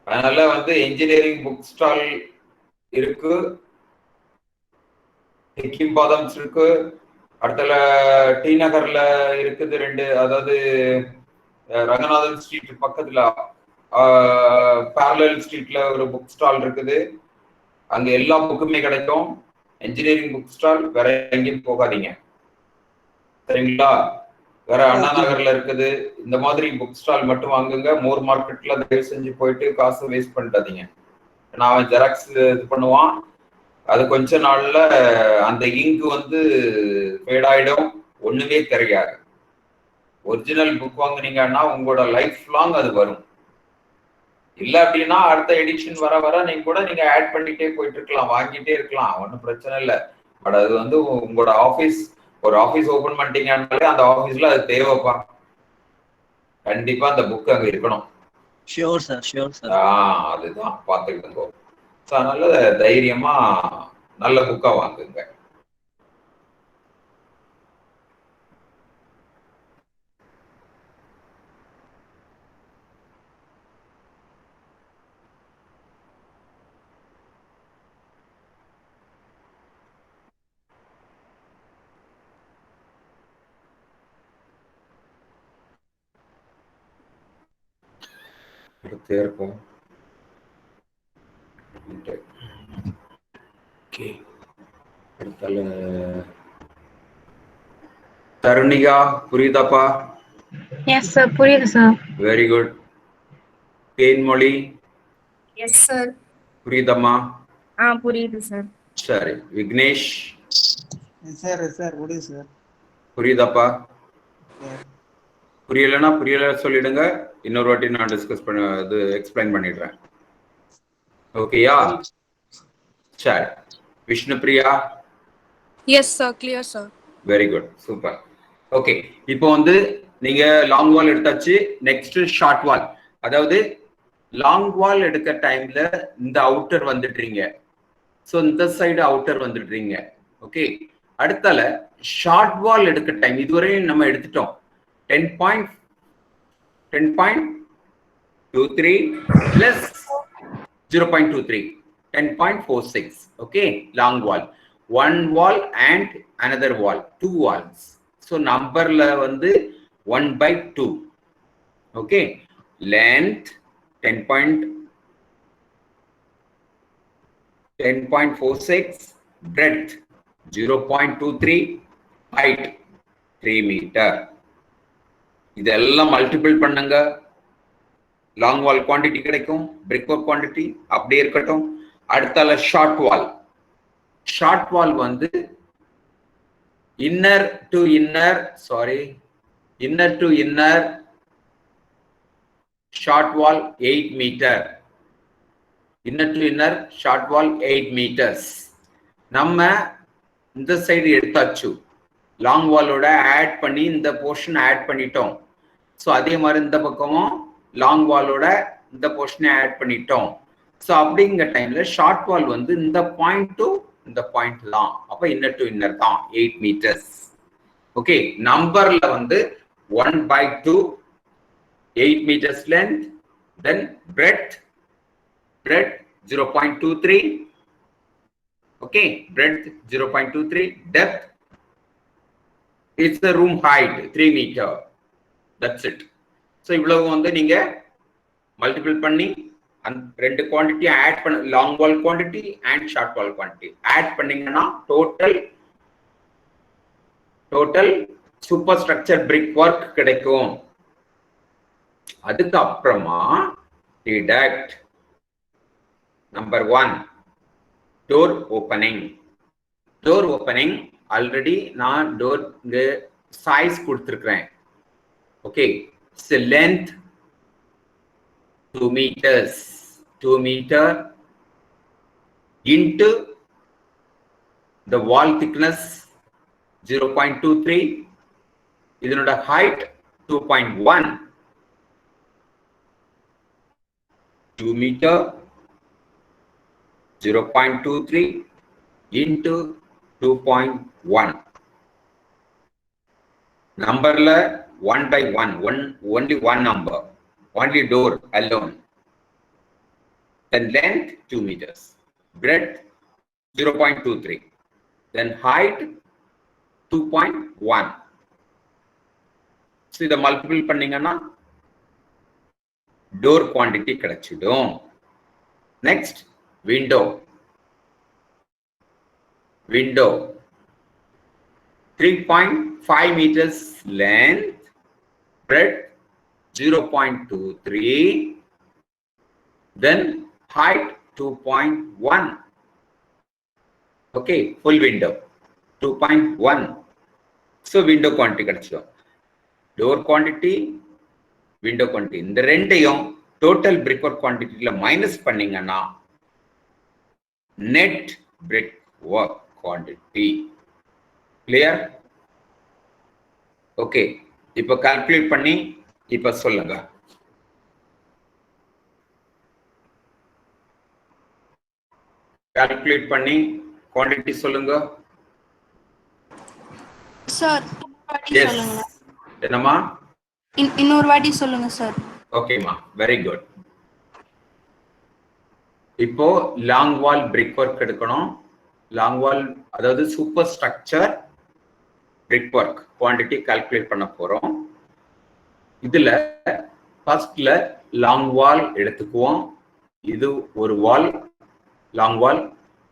அதனால வந்து இன்ஜினியரிங் புக் ஸ்டால் இருக்கு, ஹிக்கிம் பாதம்ஸ் இருக்கு, அடுத்தல டி நகர்ல இருக்குது 2. அதாவது ரங்கநாதன் ஸ்ட்ரீட் பக்கத்துல பேரலல் ஸ்ட்ரீட்ல ஒரு புக் ஸ்டால் இருக்குது. அங்க எல்லா புக்குமே கிடைக்கும். இன்ஜினியரிங் புக் ஸ்டால், வேற எங்கேயும் போகாதீங்க. சரிங்களா? வேற அண்ணா நகர்ல இருக்குது. இந்த மாதிரி புக் ஸ்டால் மட்டும் வாங்குங்க. மூர் மார்க்கெட்ல தயவு செஞ்சு போயிட்டு காசு வேஸ்ட் பண்ணிட்டாதீங்க. ஏன்னா அவன் ஜெராக்ஸ் இது பண்ணுவான். அது கொஞ்ச நாள்ல அந்த இங்கு வந்து ஃபேட் ஆயிடும், ஒண்ணுமே தெரியாது. ஒரிஜினல் புக் வாங்குனீங்கன்னா உங்களோட லைஃப் லாங் அது வரும். இல்ல அப்படின்னா அடுத்த எடிஷன் வர வர நீங்க ஆட் பண்ணிட்டே போயிட்டு இருக்கலாம், வாங்கிட்டே இருக்கலாம், ஒன்றும் பிரச்சனை இல்லை. பட் அது வந்து உங்களோட ஒரு ஆபீஸ் ஓபன் பண்ணிட்டீங்கன்னாலே அந்த ஆபீஸ்ல அது தேவைப்பா. கண்டிப்பா அந்த புக் அங்க இருக்கணும். Sure sir, sure sir. அதுதான் பார்த்துக்கிட்டு. அதனால தைரியமா நல்ல புக்கா வாங்குங்க. இருக்கும். தருணிகா, புரியுதாப்பா? எஸ் சார், புரியுது sir. Very good. Thenmozhi? Yes sir. புரியுதம்மா? புரியுது சார். சரி. விக்னேஷ்? சார் புரியுது சார். புரியுதாப்பா? புரியலன்னா புரியல சொல்லிடுங்க, இன்னொரு வாட்டி நான் டிஸ்கஸ் பண்ண இது எக்ஸ்பிளைன் பண்ணிடுறேன். ஓகேயா? சரி. Vishnupriya? Yes sir, clear sir. Very good, super. Okay, இப்போ வந்து நீங்க லாங் வால் எடுத்தாச்சு. நெக்ஸ்ட் ஷார்ட் வால். அதாவது லாங் வால் எடுக்க டைம்ல இந்த அவுட்டர் வந்துடுறீங்க. ஸோ இந்த சைடு அவுட்டர் வந்துடுறீங்க. ஓகே, அடுத்தால ஷார்ட் வால் எடுக்க டைம் இதுவரையும் நம்ம எடுத்துட்டோம். 10.23 plus 0.23, 10.46. Okay, long wall. one wall and another wall, 2 walls. So numberல வந்து 1/2. Okay, length 10.46, breadth 0.23, height 3 meter. இதெல்லாம் மல்டிபிள் பண்ணுங்க, லாங் வால் குவாண்டிட்டி கிடைக்கும், பிரிக் ஒர்க் குவாண்டிட்டி அப்படியே இருக்கட்டும். அடுத்தால ஷார்ட் வால். ஷார்ட் வால் வந்து inner to inner short wall 8 metre. Inner to inner short wall 8 metres. நம்ம இந்த சைடு எடுத்தாச்சு, லாங் வாலோட ஆட் பண்ணி இந்த போர்ஷன் ஆட் பண்ணிட்டோம். ஸோ அதே மாதிரி இந்த பக்கமும் லாங் வாலோட இந்த போர்ஷனை ஆட் பண்ணிட்டோம். ஸோ அப்படிங்கிற டைம்ல ஷார்ட் வால் வந்து இந்த பாயிண்ட் டு இந்த பாயிண்ட் தான். அப்ப இன்னர் டு இன்னர் தான் 8 மீட்டர்ஸ். ஓகே, நம்பர்ல வந்து 1/2, 8 meters length, then breadth 0.23. Okay, breadth 0.23, depth, it's the room height 3 meter. That's it. So இவ்வளவு வந்து நீங்க மல்டிபிள் பண்ணி அந்த ரெண்டு குவாண்டிட்டி ஆட் பண்ண, long wall quantity and short wall quantity add பண்ணீங்கன்னா total super structure brick work கிடைக்கும். அதுக்கு அப்புறமா deduct number 1 door opening. Door opening already நான் டோர் சைஸ் கொடுத்துருக்கிறேன். Okay, length 2 meters, 2 meter into the wall thickness 0.23, இதனோட height 2.1, 2 meter 0.23 into 2.1. நம்பர்ல 1/1, only one number, only door alone. Then length 2 meters, breadth 0.23, then height 2.1. So இத multiple பண்ணீங்கன்னா door quantity கிடைச்சிடும். Next window. 3.5 meters length, breadth 0.23, then height 2.1. Okay, full window 2.1. So window quantity கிடைச்சிடும். Door quantity, window quantity, இந்த ரெண்டையும் total brick work குவாண்டிட்டியில minus பண்ணீங்கன்னா net brick work quantity. Clear? Okay, இப்போ calculate பண்ணி இப்ப சொல்லுங்க. கால்குலேட் பண்ணி குவாண்டிட்டி சொல்லுங்க சார். என்னம்மா? இன்னொரு வாட்டி சொல்லுங்க சார். ஓகேம்மா, வெரி குட். இப்போ லாங் வால் பிரிக் ஒர்க் எடுக்கணும். லாங் வால் அதாவது super structure brick work quantity calculate பண்ண போறோம். இதுல ஃபர்ஸ்ட்ல லாங் வால் எடுத்துக்குவோம். இது ஒரு வால் லாங் வால்,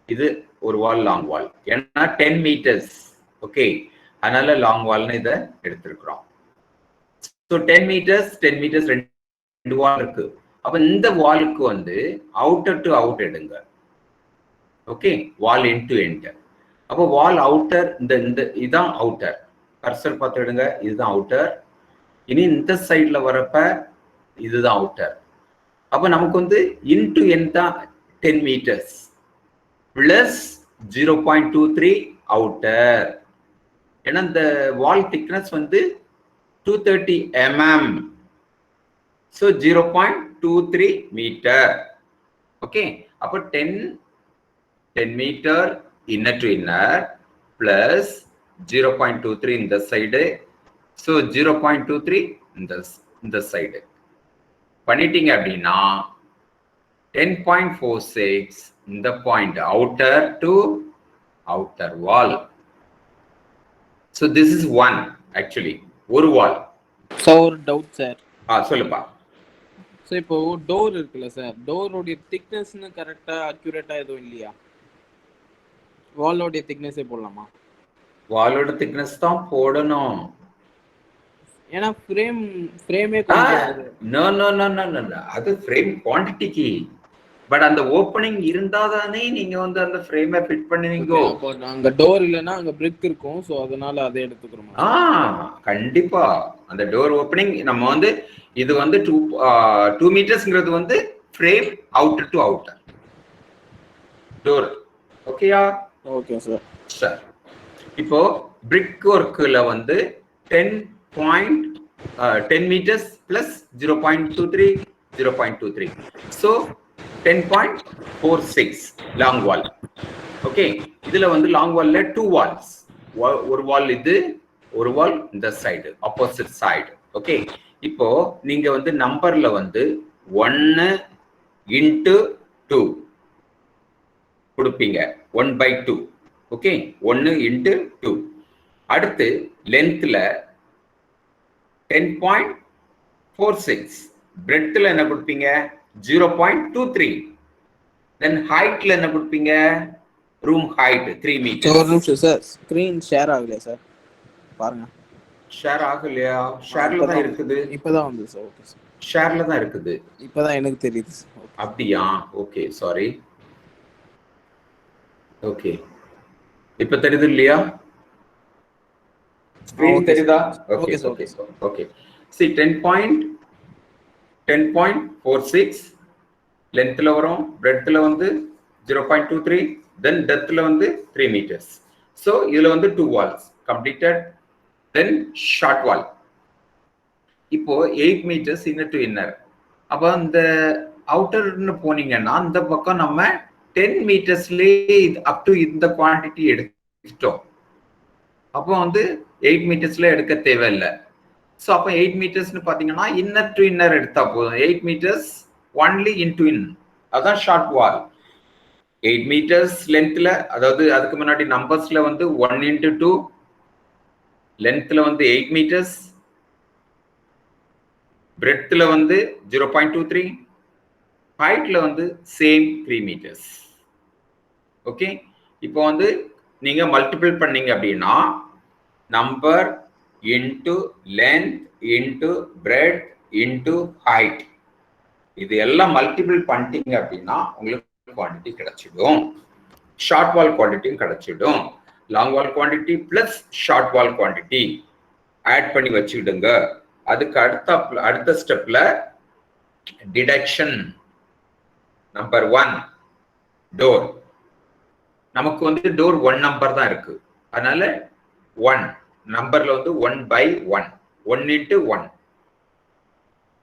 இது ஒரு வால் லாங் வால். ஏன்னா 10 meters. ஓகே, அதனால லாங் வால்னு இதை எடுத்திருக்கிறோம். ஸோ 10 meters ரெண்டு வால் இருக்கு. அப்ப இந்த வாலுக்கு வந்து அவுட்டர் டு அவுட் எடுங்க. Okay, wall end to end. அப்போ வால் அவுட்டர் இந்த இதுதான் அவுட்டர். கர்சர் பார்த்து எடுங்க, இதுதான் அவுட்டர். இனி இந்த சைட்ல வரப்ப இதுதான் அவுட்டர். அப்ப நமக்கு வந்து இன்டு என் தான் 10 meters பிளஸ் 0.23 அவுட்டர். ஏன்னா இந்த வால் திக்னஸ் வந்து 230 mm. So 0.23 meter. Okay, அப்ப 10 meter inner to inner plus 0.23 இந்த சைடு. So 0.23 இந்த சைடு பண்ணிட்டீங்க அப்படின்னா 10.46 இந்த point outer to outer wall. So this is one actually, ஒரு wall. சார் ஒரு டவுட் சார். சொல்லுப்பா. ஸோ இப்போ டோர் இருக்குல்ல சார், டோரோடைய திக்னஸ்னு கரெக்டாக அக்யூரேட்டாக எதுவும் இல்லையா? வாலோடைய திக்னஸே போடலாமா? வாலோட திக்னஸ் தான் போடணும். ஏன்னா ஃப்ரேமே கொஞ்சம் no no no no no, அது ஃப்ரேம் குவாண்டிட்டிக்கு. பட் அந்த ஓப்பனிங் இருந்தாதானே நீங்க வந்து அந்த ஃப்ரேமை ஃபிட் பண்ணுவீங்க. அங்க டோர் இல்லைன்னா அங்க பிரிக் இருக்கும், ஸோ அதனால அதை எடுத்துக்கிறோம். கண்டிப்பா அந்த டோர் ஓப்பனிங் நம்ம வந்து இது வந்து 2 மீட்டர்ஸ்ங்கிறது வந்து frame outer to outer door. ஓகேயா? Okay sir. சார் இப்போ பிரிக் ஒர்க்ல வந்து 10 meters plus 0.23 0.23, so 10.46 long wall. Okay, இதுல வந்து லாங் வால்ல 2 walls, ஒரு வால் இது, ஒரு வால் இந்த சைடு, ஆப்போசிட் சைடு. ஓகே, இப்போ நீங்க வந்து நம்பர்ல வந்து 1 into 2 கொடுப்பீங்க, 1/2. Okay, 1 into 2. அடுத்து லென்த்ல 10.46, பிரெட்த்ல என்ன கொடுப்பீங்க 0.23, தென் ஹைட்ல என்ன கொடுப்பீங்க, ரூம் ஹைட் 3 மீட்டர். ஒரு நிமிஷம் சார், ஸ்கிரீன் ஷேர் ஆகலையா சார்? பாருங்க. ஷேர் ஆகலையா? ஷேர்ல தான் இருக்குது. இப்பதான் வந்து சார். ஓகே சார், ஷேர்ல தான் இருக்குது. இப்பதான் எனக்கு தெரியுது சார். அப்படியா? Okay, sorry. ஓகே, இப்ப தெரியுது இல்லையா? ஸ்கிரீன் தெரியுதா? Okay okay okay. see 10.46 லென்த்ல வரும், பிரெட்த்ல வந்து 0.23, then டெப்த்ல வந்து 3 meters. so இதுல வந்து 2 walls completed. then short wall, இப்போ 8 meters inner to inner. அப்ப அந்த அவுட்டர்னு போனீங்கன்னா அந்த பக்கம் நம்ம 10 மீட்டர்ஸ்லயே அப் டு இந்த குவான்டிட்டி எடுத்துட்டோம். அப்போ வந்து 8 மீட்டர்ஸ்ல எடுக்க தேவையில்லை. ஸோ அப்போ 8 மீட்டர்ஸ்னு பார்த்தீங்கன்னா இன்னர் டு இன்னர் எடுத்தா போதும். 8 metres only in to in, அதான் ஷார்ட் வால். 8 மீட்டர்ஸ் லென்த்ல, அதாவது அதுக்கு முன்னாடி நம்பர்ஸ்ல வந்து 1 into 2, லென்த்ல வந்து 8 மீட்டர்ஸ், பிரெட்த்ல வந்து 0.23, ஹைட்ல வந்து சேம் 3 மீட்டர்ஸ். ஓகே, இப்போ வந்து நீங்க மல்டிபிள் பண்ணீங்க அப்படின்னா number into length into breadth into height, இது எல்லாம் மல்டிபிள் பண்ணிட்டீங்க அப்படின்னா உங்களுக்கு குவான்டிட்டி கிடைச்சிடும். ஷார்ட் வால் குவான்டிட்டியும் கிடைச்சிடும். லாங் வால் குவான்டிட்டி பிளஸ் ஷார்ட் வால் குவான்டிட்டி ஆட் பண்ணி வச்சுக்கிடுங்க. அதுக்கு அடுத்த ஸ்டெப்ல டிடக்ஷன். Number 1 door. நமக்கு வந்து டோர் 1 நம்பர் தான் இருக்கு, அதனால 1 நம்பர்ல வந்து 1/1, 1 into 1.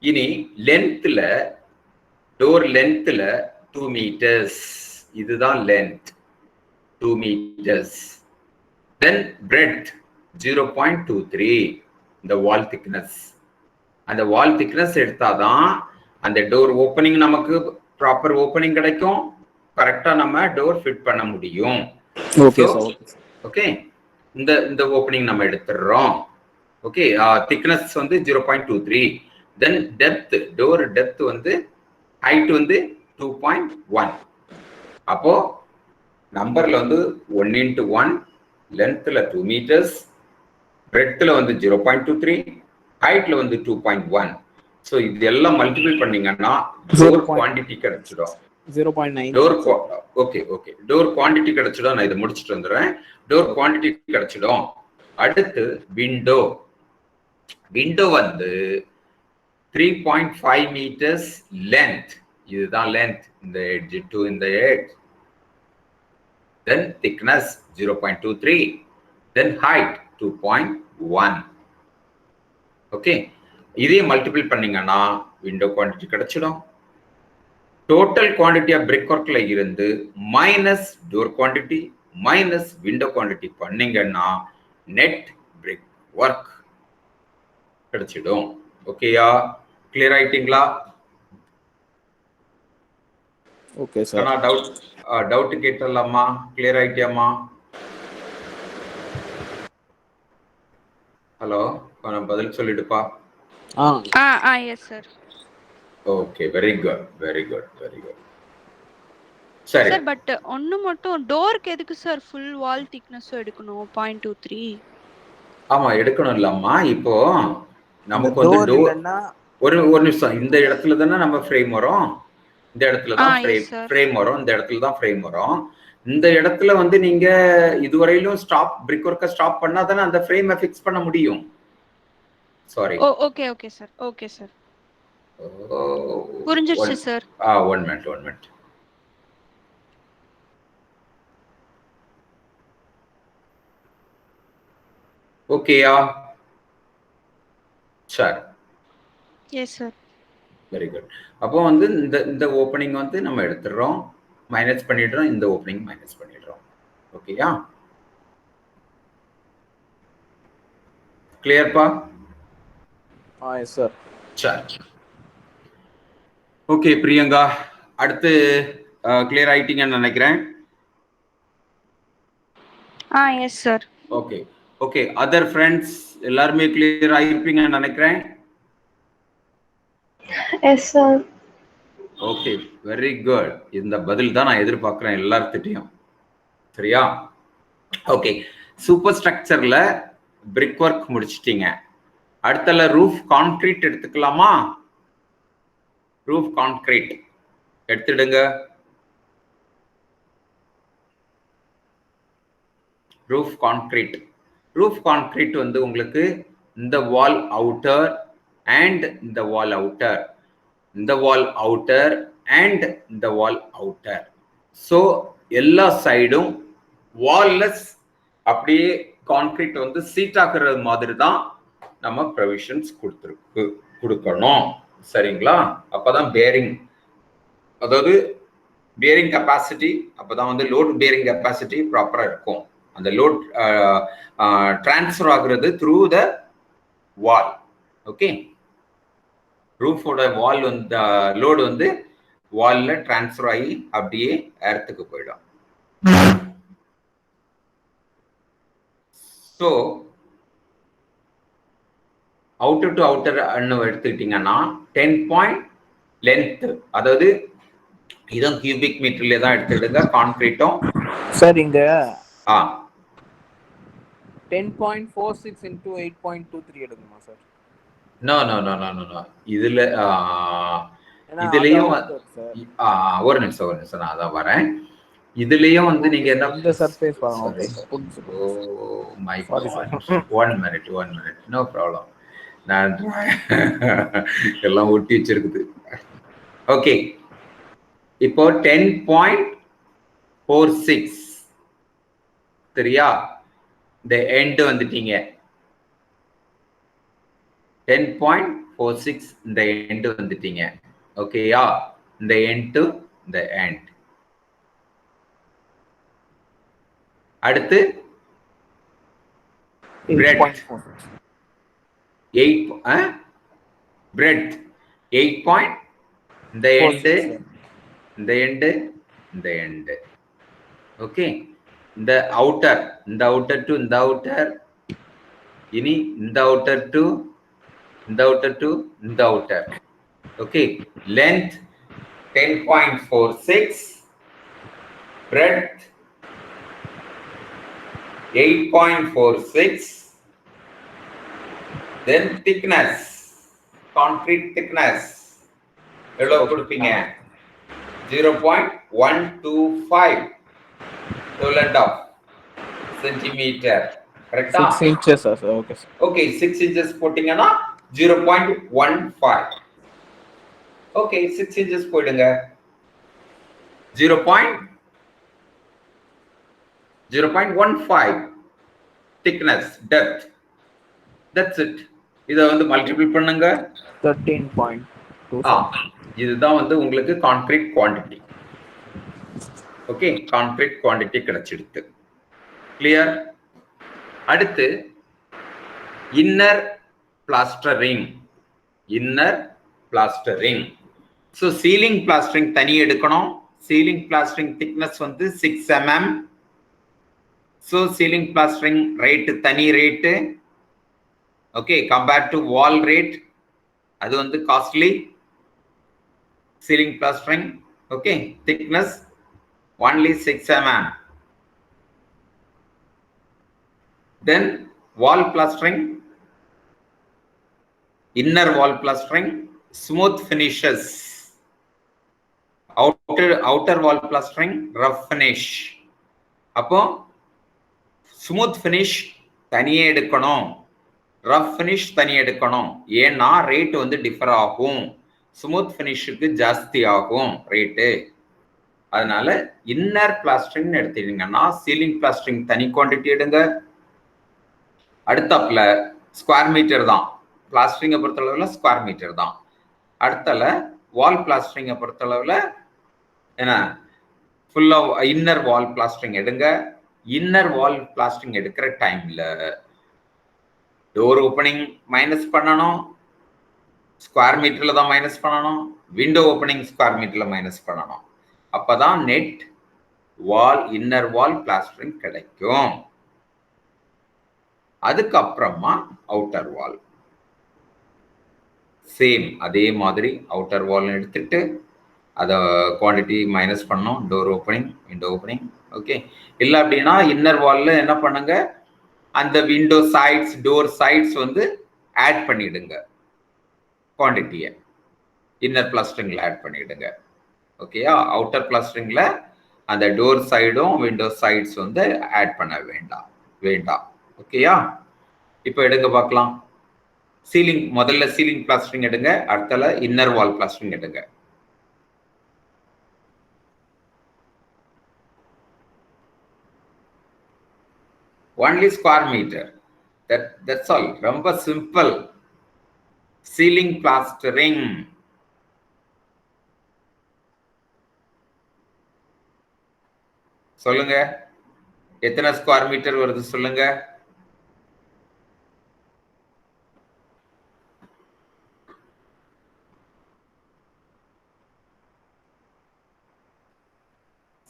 இனி லென்த்ல, டோர் லென்த்ல 2 meters, இதுதான் லென்த் 2 meters. தென் பிரெட் 0.23, இந்த வால் திக்னஸ். அந்த வால் திக்னஸ் எடுத்தாதான் அந்த டோர் ஓப்பனிங் நமக்கு ப்ராப்பர் ஓப்பனிங் கிடைக்கும், கரெக்டா நம்ம டோர் ஃபிட் பண்ண முடியும். Okay sir. ஓகே, இந்த ஓப்பனிங் நம்ம எடுத்துறோம். ஓகே, திக்னஸ் வந்து 0.23. தென் டெப்த், டோர் டெப்த் வந்து ஹைட் வந்து 2.1. அப்போ நம்பர்ல வந்து 1 into 1, லென்த்ல 2 meters, பிரெட்த்ல வந்து 0.23, ஹைட்ல வந்து 2.1. ஸோ இது எல்லாம் மல்டிபிள் பண்ணீங்கன்னா டோர் குவான்டிட்டி கிடைச்சிடும். 0.9. Door okay okay, door quantity கிடைச்சிடும். நான் இதை முடிச்சுட்டு வந்துடுறேன். டோர் குவான்டிட்டி கிடைச்சிடும். அடுத்து விண்டோ. விண்டோ வந்து 3.5 meters லென்த், இதுதான் லென்த், இந்த எட்ஜ் டு இந்த edge. Then thickness 0.23, then height 2.1. Okay, இதே மல்டிபிள் பண்ணீங்கன்னா விண்டோ குவான்டிட்டி கிடைச்சிடும். டோட்டல் குவான்டிட்டி ஆஃப் பிரிக் ஒர்க்ல இருந்து minus door quantity minus window quantity பண்ணீங்கன்னா நெட் பிரிக் ஒர்க் கிடைச்சிடும். ஓகேயா? கிளியர் ஆயிட்டீங்களா? Okay sir. டவுட் கேட்டலாமா? கிளியர் ஆயிட்டியாமா? பதில் சொல்லிடுப்பா. Yes sir. Okay, very good very good very good. சரி சார் பட் ஒன்னு மட்டும், டோருக்கு எதுக்கு சார் ஃபுல் வால் திக்னஸ் எடுக்கணும் 0.23? ஆமா எடுக்கணும் இல்லம்மா. இப்போ நமக்கு இந்த வந்து door டோர் இல்லைன்னா ஒரு நிமிஷம். இந்த இடத்துல தானே நம்ம ஃப்ரேம் வரும், இந்த இடத்துல தான் yes sir. ஃப்ரேம் வரும், இந்த இடத்துல தான் ஃப்ரேம் வரும். இந்த இடத்துல வந்து நீங்க இதுவரையிலும் ஸ்டாப் பிரிக் ஒர்க்கை ஸ்டாப் பண்ணா தானே அந்த ஃப்ரேமை ஃபிக்ஸ் பண்ண முடியும். Sorry. Okay sir. Okay sir, புரிஞ்சிருச்சு சார். One minute. ஓகேயா? சரி. S sir. Very good. அப்போ வந்து இந்த ஓப்பனிங் வந்து நம்ம எடுத்துடுறோம், மைனஸ் பண்ணிடுறோம், இந்த ஓப்பனிங் மைனஸ் பண்ணிடுறோம். ஓகேயா? கிளியர்ப்பா? Yes sir. சரி. ஓகே பிரியங்கா, அடுத்து கிளியர் ஆயிட்டீங்கன்னு நினைக்கிறேன். Yes sir. Okay other friends எல்லாருமே கிளியர் ஆயிருப்பீங்கன்னு நினைக்கிறேன். Yes sir. Okay very good. இந்த பதில் தான் நான் எதிர்பார்க்கிறேன் எல்லார்த்திட்டையும். சரியா? ஓகே, சூப்பர் ஸ்ட்ரக்சர்ல பிரிக் ஒர்க் முடிச்சிட்டீங்க. அடுத்தல ரூஃப் கான்கிரீட் எடுத்துக்கலாமா? ரூஃப் கான்கிரீட் எடுத்துடுங்க. ரூஃப் கான்கிரீட் வந்து உங்களுக்கு இந்த வால் அவுட்டர் அண்ட் இந்த வால் அவுட்டர், இந்த வால் அவுட்டர் அண்ட் இந்த வால் அவுட்டர். ஸோ எல்லா சைடும் வால்லெஸ் அப்படியே கான்கிரீட் வந்து சீட் ஆக்குறது மாதிரி தான் நம்ம ப்ரொவிஷன்ஸ் கொடுக்கணும். சரிங்களா? அப்பதான் பேரிங், அதாவது பேரிங் கெப்பாசிட்டி, அப்பதான் வந்து லோட் பேரிங் கெப்பாசிட்டி ப்ராப்பரா இருக்கும். அந்த லோட் டிரான்ஸ்ஃபர் ஆகுறது த்ரூ த வால். ஓகே, ரூஃபோட வால் வந்து லோடு வந்து வால்ல டிரான்ஸ்ஃபர் ஆகி அப்படியே எர்த்துக்கு போயிடும். ஸோ அவுட்டர் டு அவுட்டர் எடுத்துக்கிட்டீங்கன்னா 10 பாயிண்ட் லென்த், அதாவது இதுவும் கியூபிக் மீட்டர்ல தான் எடுத்துடுங்க கான்கிரீட்டும். சார் இங்க 10.46 into 8.23 எடுக்குமா சார்? நோ. இதுலயும் ஒரு நிமிஷம் நான் அதான் வரேன். இதுலயும் வந்து நீங்க என்ன இந்த சர்ஃபேஸ் பாருங்க. My one minute no problem. நான் எல்லாம் ஒட்டி வச்சிருக்குது. ஓகே, இப்போ 10.46 சரியா? இந்த எண்ட் வந்துட்டீங்க. 10.46 இந்த எண்ட் வந்துட்டீங்க. ஓகேயா? இந்த எண்ட் டு இந்த எண்ட். அடுத்து breadth 8 breadth 8 point இந்த எண்ட். ஓகே, இந்த அவுட்டர் டு இந்த அவுட்டர், இனி இந்த அவுட்டர் டு இந்த outer. Okay, length 10.46, breadth 8.46, then thickness, concrete thickness எவ்வளவு கொடுப்பீங்க? 0.125 சென்டிமீட்டர். கரெக்ட்டா? 6 inches sir. Okay sir. Okay, 6 inches போட்டீங்கன்னா 0.15. ஓகே, 6 inches போயிடுங்க. 0.15 thickness, depth. That's it. இத வந்து மல்டிபிள் பண்ணுங்க. 13.2. இதுதான் வந்து உங்களுக்கு concrete quantity. Okay, concrete quantity கிடைச்சிடுது. கிளியர்? அடுத்து inner plastering. So ceiling plastering தனி எடுக்கணும். சீலிங் பிளாஸ்டரிங் திக்னஸ் வந்து 6 mm. So ceiling plastering rate தனி rate. Okay, compared to wall rate அது வந்து costly. Ceiling plastering okay, thickness only 6 mm. Then wall plastering, inner wall plastering, smooth finishes. Outer wall plastering, rough finish. அப்போ smooth finish தனியே எடுக்கணும், rough finish தனியே எடுக்கணும். ஏன்னா rate வந்து differ ஆகும், ஸ்மூத் ஃபினிஷுக்கு ஜாஸ்தி ஆகும் ரேட்டு. அதனால இன்னர் பிளாஸ்டரிங் எடுத்துட்டீங்கன்னா சீலிங் பிளாஸ்டரிங் தனி குவான்டிட்டி எடுங்க. அடுத்தாப்புல ஸ்கொயர் மீட்டர் தான், பிளாஸ்டரிங்கை பொறுத்தளவுல ஸ்கொயர் மீட்டர் தான். அடுத்தால வால் பிளாஸ்டரிங்கை பொறுத்தளவுல என்ன, ஃபுல்லா இன்னர் வால் பிளாஸ்டரிங் எடுங்க. இன்னர் வால் பிளாஸ்டரிங் எடுக்கிற டைம்ல டோர் ஓப்பனிங் மைனஸ் பண்ணணும், ஸ்கொயர் மீட்டர்ல தான் மைனஸ் பண்ணணும். விண்டோ ஓப்பனிங் ஸ்கொயர் மீட்டர்ல மைனஸ் பண்ணணும். அப்பதான் நெட் வால் இன்னர் வால் பிளாஸ்டரிங் கிடைக்கும். அதுக்கப்புறமா அவுட்டர் வால் சேம் அதே மாதிரி அவுட்டர் வால் எடுத்துட்டு அதை குவான்டிட்டி மைனஸ் பண்ணோம். Door opening window opening okay. இல்லை அப்படின்னா இன்னர் வால்ல என்ன பண்ணுங்க, அந்த விண்டோ சைட்ஸ் டோர் சைட்ஸ் வந்து ஆட் பண்ணிடுங்க, குவான்டிட்டியை இன்னர் பிளாஸ்டரிங்ல ஆட் பண்ணிடுங்க. ஓகேயா, அவுட்டர் பிளாஸ்டரிங்ல அந்த டோர் சைடும் விண்டோ சைட்ஸ் வந்து ஆட் பண்ண வேண்டாம். ஓகேயா, இப்போ எடுங்க பார்க்கலாம். சீலிங் முதல்ல சீலிங் பிளாஸ்டரிங் எடுங்க, அடுத்தல இன்னர் வால் பிளாஸ்டரிங் எடுங்க. Only square meter. That's all. ரொம்ப சிம்பிள். சீலிங் பிளாஸ்டரிங் சொல்லுங்க, எத்தனை ஸ்கொயர் மீட்டர் வருது சொல்லுங்க.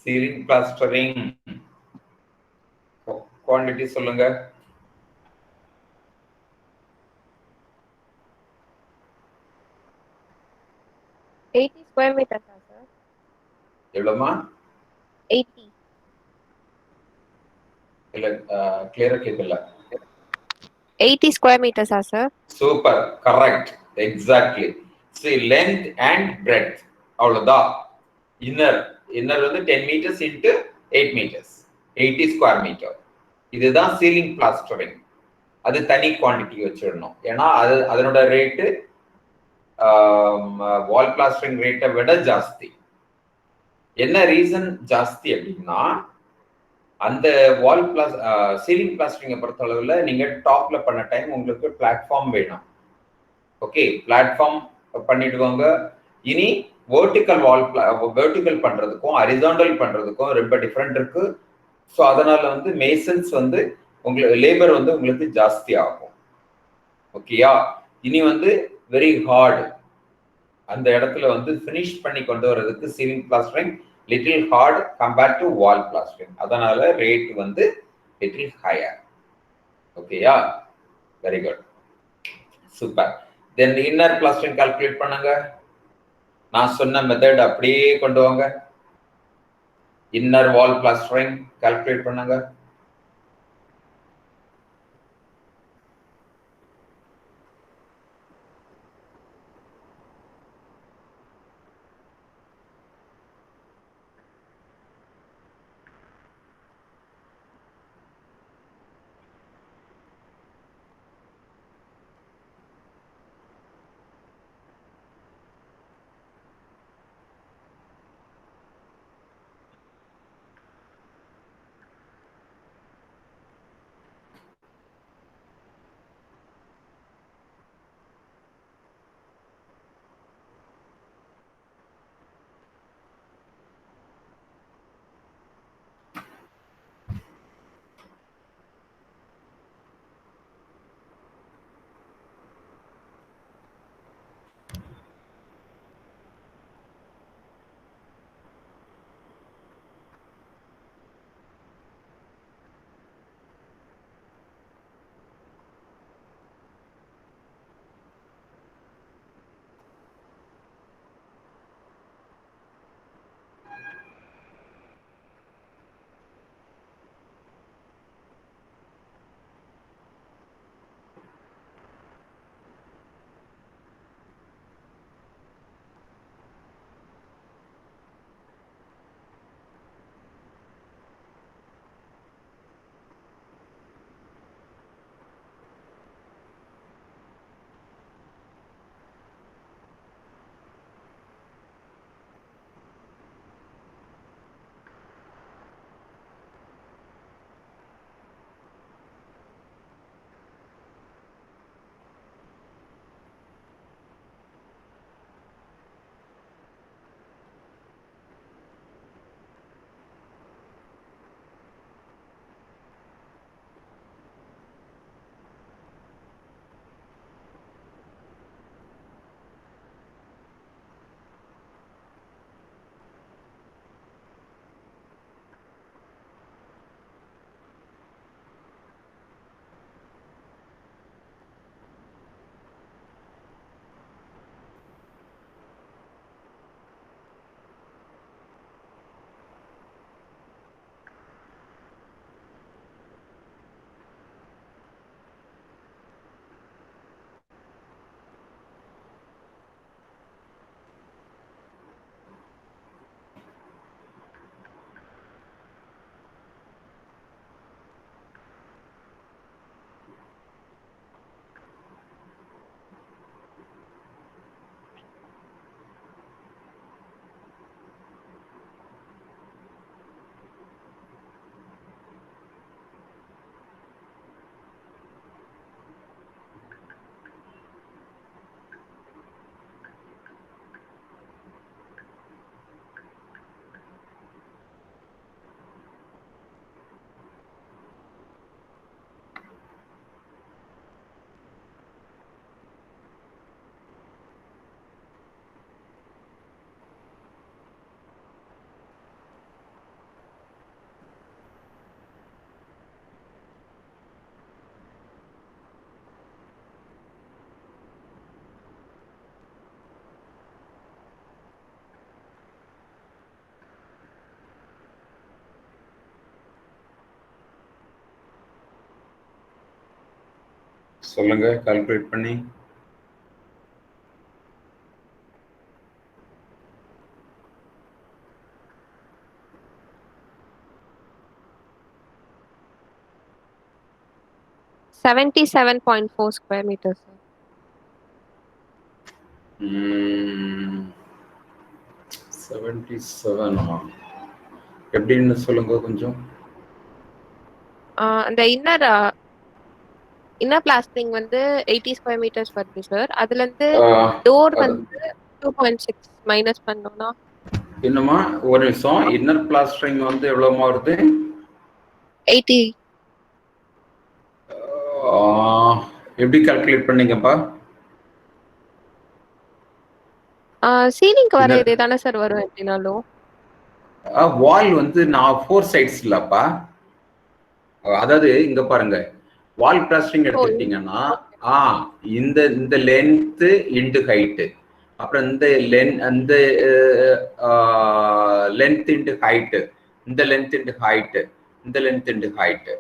சீலிங் பிளாஸ்டரிங் குவான்டிட்டி சொல்லுங்க. Square metre sir. எவ்வளவுமா? 80. இல்ல கிளியரா கேட்கல. 80 ஸ்கொயர் மீட்டர்ஸா sir? Super, correct, exactly. see length and breadth அவ்வளவுதான். இன்னர் வந்து 10 meters into 8 meters, 80 square metre. இதுதான் சீலிங் பிளாஸ்டரிங். அது தனி குவான்டிட்டி வச்சிடணும், ஏன்னா அது அதனோட ரேட்டு வால் பிளாஸ்டரிங் ரேட்டை விட ஜாஸ்தி. என்ன ரீசன் ஜாஸ்தி அப்படின்னா, அந்த வால் பிளாஸ் சீலிங் பிளாஸ்டரிங்கை பொறுத்த அளவுல நீங்க டாப்ல பண்ண டைம் உங்களுக்கு பிளாட்ஃபார்ம் வேணும். ஓகே, பிளாட்ஃபார்ம் பண்ணிடுவாங்க. இனி வெர்டிக்கல் வெர்டிக்கல் பண்றதுக்கும் ஹரிசாண்டல் பண்றதுக்கும் ரொம்ப டிஃப்ரெண்ட் இருக்கு. ஸோ அதனால வந்து மேசன்ஸ் வந்து உங்களுக்கு லேபர் வந்து உங்களுக்கு ஜாஸ்தி ஆகும். ஓகேயா, இனி வந்து வெரி ஹார்டு, அந்த இடத்துல வந்து ஃபினிஷ் பண்ணி கொண்டு வர்றதுக்கு ceiling plastering little hard compared to wall plastering. அதனால ரேட் வந்து லிட்டில் ஹையர். ஓகேயா, very good, super. Then inner plastering calculate பண்ணுங்க. நான் சொன்ன மெத்தட் அப்படியே கொண்டு வாங்க. இன்னர் வால் பிளாஸ்டரிங் கால்குலேட் பண்ணுங்க. சொல்லுங்க கால்குலேட் பண்ணி. $77.4 square meters. 77 எப்படின்னு சொல்லுங்க கொஞ்சம். அந்த இன்னர் பிளாஸ்டிங் வந்து 80 ஸ்கொயர் மீட்டர்ஸ் வருது சார். அதுல இருந்து டோர் வந்து 2.6 மைனஸ் பண்ணோம்னா என்னமா ஒரு நிமிஷம். இன்னர் பிளாஸ்டரிங் வந்து எவ்வளவுமா வருது? 80. எப்படி கால்குலேட் பண்ணீங்கப்பா? சீலிங்க்கு வர இதே தானே சார் வரும் எப்படினாலும். வால் வந்து நான் 4 சைட்ஸ் இல்லப்பா. அதாவது இங்க பாருங்க, வால் பிளாஸ்டரிங் எடுத்துக்கிட்டீங்கன்னா இந்த லென்த் இன்டு ஹைட், அப்புறம் இந்த லென்த் இன்டு ஹைட், இந்த லென்த் இன்டு ஹைட், இந்த லென்த் இன்டு ஹைட்,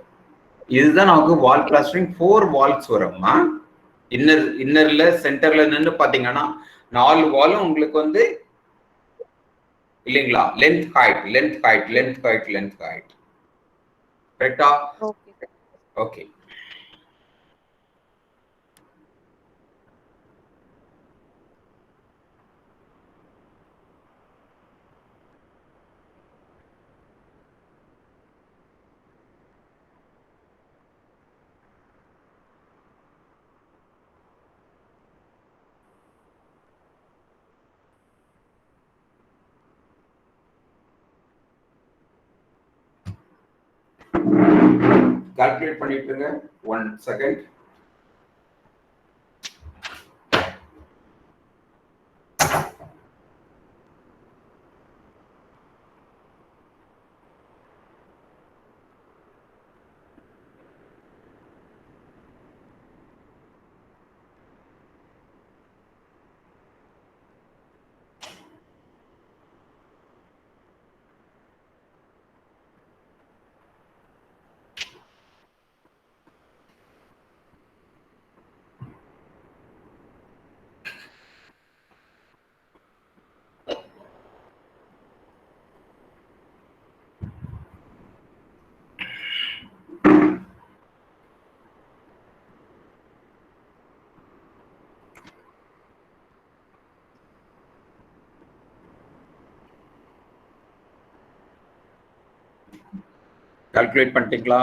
இதுதான் நமக்கு வால் பிளாஸ்டரிங். 4 வால்ஸ் வரும்மா. இன்னர்ல சென்டர்ல நின்று பாத்தீங்கன்னா 4 வாலும் உங்களுக்கு வந்து இல்லைங்களா? Length height length height length height length height. கரெக்டா? ஓகே. கால்குலேட் பண்ணிட்டுங்க. 1 செகண்ட். கால்குலேட் பண்ணிட்டீங்களா?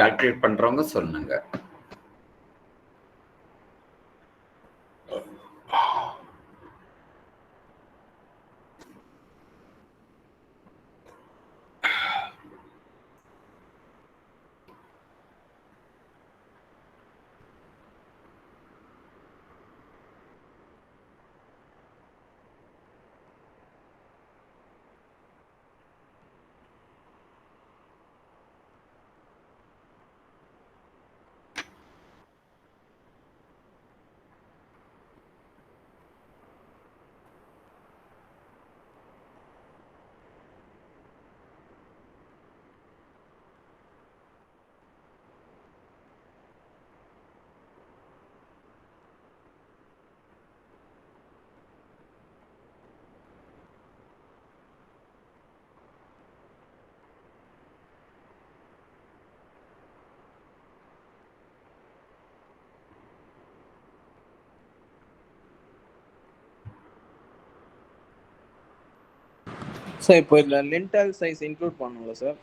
கால்குலேட் பண்றவங்க சொல்லுங்க. சார் இப்போ இதுல லிண்டல் சைஸ் இன்க்ளூட் பண்ணுங்களா சார்?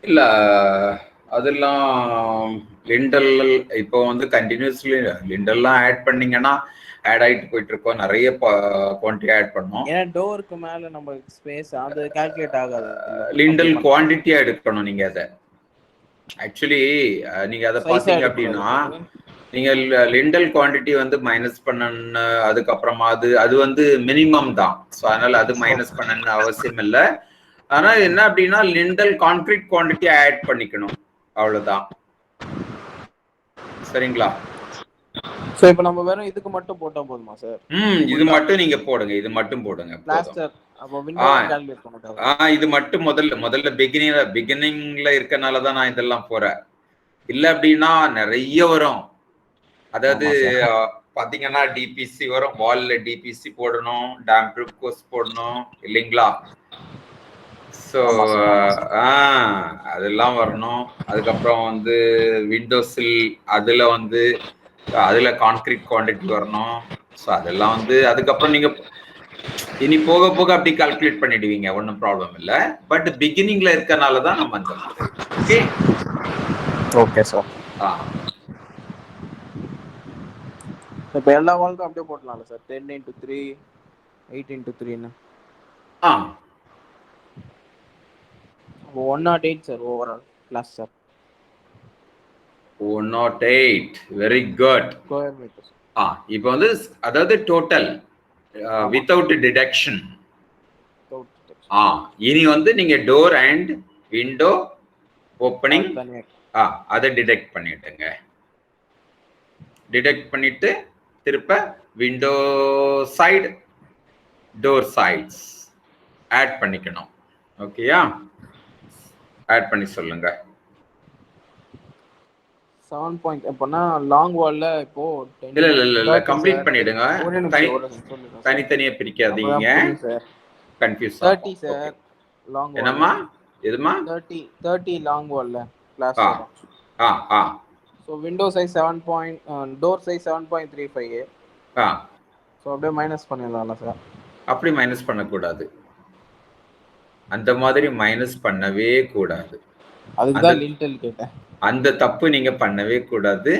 இல்ல, அதெல்லாம் லிண்டல் இப்போ வந்து கண்டினியூஸ்லி லிண்டல்லாம் ஆட் பண்ணீங்கன்னா ஆட் ஆகிட்டு போயிட்டு இருக்கோம். நிறைய குவான்டிட்டி ஆட் பண்ணோம். ஏன்னா டோருக்கு மேல நம்ம ஸ்பேஸ் அது கால்குலேட் ஆகாது. லிண்டல் குவான்டிட்டியா எடுக்கணும் நீங்க. அதை ஆக்சுவலி நீங்க அதை பாத்தீங்க அப்படின்னா நீங்க லிண்டல் குவான்டிட்டி வந்து மைனஸ் பண்ணன்னு, அதுக்கப்புறமா அது வந்து மினிமம் தான். ஸோ அதனால அது மைனஸ் பண்ணணும்னு அவசியம் இல்லை. ஆனா என்ன அப்படின்னா லிண்டல் கான்கிரீட் குவான்டிட்டி ஆட் பண்ணிக்கணும், அவ்வளவுதான். சரிங்களா? சோ இப்போ நம்ம வெறும் இதுக்கு மட்டும் போட்டா போதுமா சார்? இது மட்டும் நீங்க போடுங்க, இது மட்டும் போடுங்க. பிளாஸ்டர் அப்ப விண்டோ கால்குலேட் பண்ணணும். இது மட்டும் முதல்ல பிகினிங்ல இருக்கனால தான் நான் இதெல்லாம் போறேன். இல்ல அப்படின்னா நிறைய வரும். அதாவது பாத்தீங்கன்னா டிபிசி வரும், வால்ல டிபிசி போடணும், டேம் ப்ரூஃப் கோர்ஸ் போடணும் இல்லைங்களா? ஸோ அதெல்லாம் வரணும். அதுக்கப்புறம் வந்து விண்டோஸில் அதுல கான்கிரீட் குவான்டிட்டி வரணும். ஸோ அதெல்லாம் வந்து அதுக்கப்புறம் நீங்க இனி போக போக அப்படி கால்குலேட் பண்ணிடுவீங்க, ஒன்றும் ப்ராப்ளம் இல்லை. பட் பிகினிங்ல இருக்கனால தான் நம்ம அந்த மாதிரி. Okay okay sir. இப்போ எல்லா வால்க்கும் அப்படியே போடலாம்ல சார்? 10x3 8x3ன்னு. 108 sir overall class sir. 108 very good. Square metre. இப்போ வந்து அதாவது டோட்டல் வித்தவுட் டிடக்ஷன். இனி வந்து நீங்க டோர் அண்ட் விண்டோ ஓப்பனிங் அதை டிடெக்ட் பண்ணிட்டுங்க. டிடெக்ட் பண்ணிட்டு திருப்ப window side door sides add பண்ணிக்கணும். ஓகேயா? ஆட் பண்ணி சொல்லுங்க. 7 பாயிண்ட் அப்பனா லாங் வால்ல இப்போ இல்ல கம்ப்ளீட் பண்ணிடுங்க. தனித்தனியா பிரிக்காதீங்க, கன்ஃபியூஸ் 30 சார் லாங் வால். என்னம்மா எதுமா? 30 லாங் வால்ல glass. So window size 7 door size 7.35. So அப்படியே மைனஸ் பண்ணிடலாம்ல சார்? அப்படி மைனஸ் பண்ணக்கூடாது, அந்த மாதிரி மைனஸ் பண்ணவே கூடாது. அதுக்கு தான் லிண்டல் கேட்டேன். அந்த தப்பு நீங்க பண்ணவே கூடாது.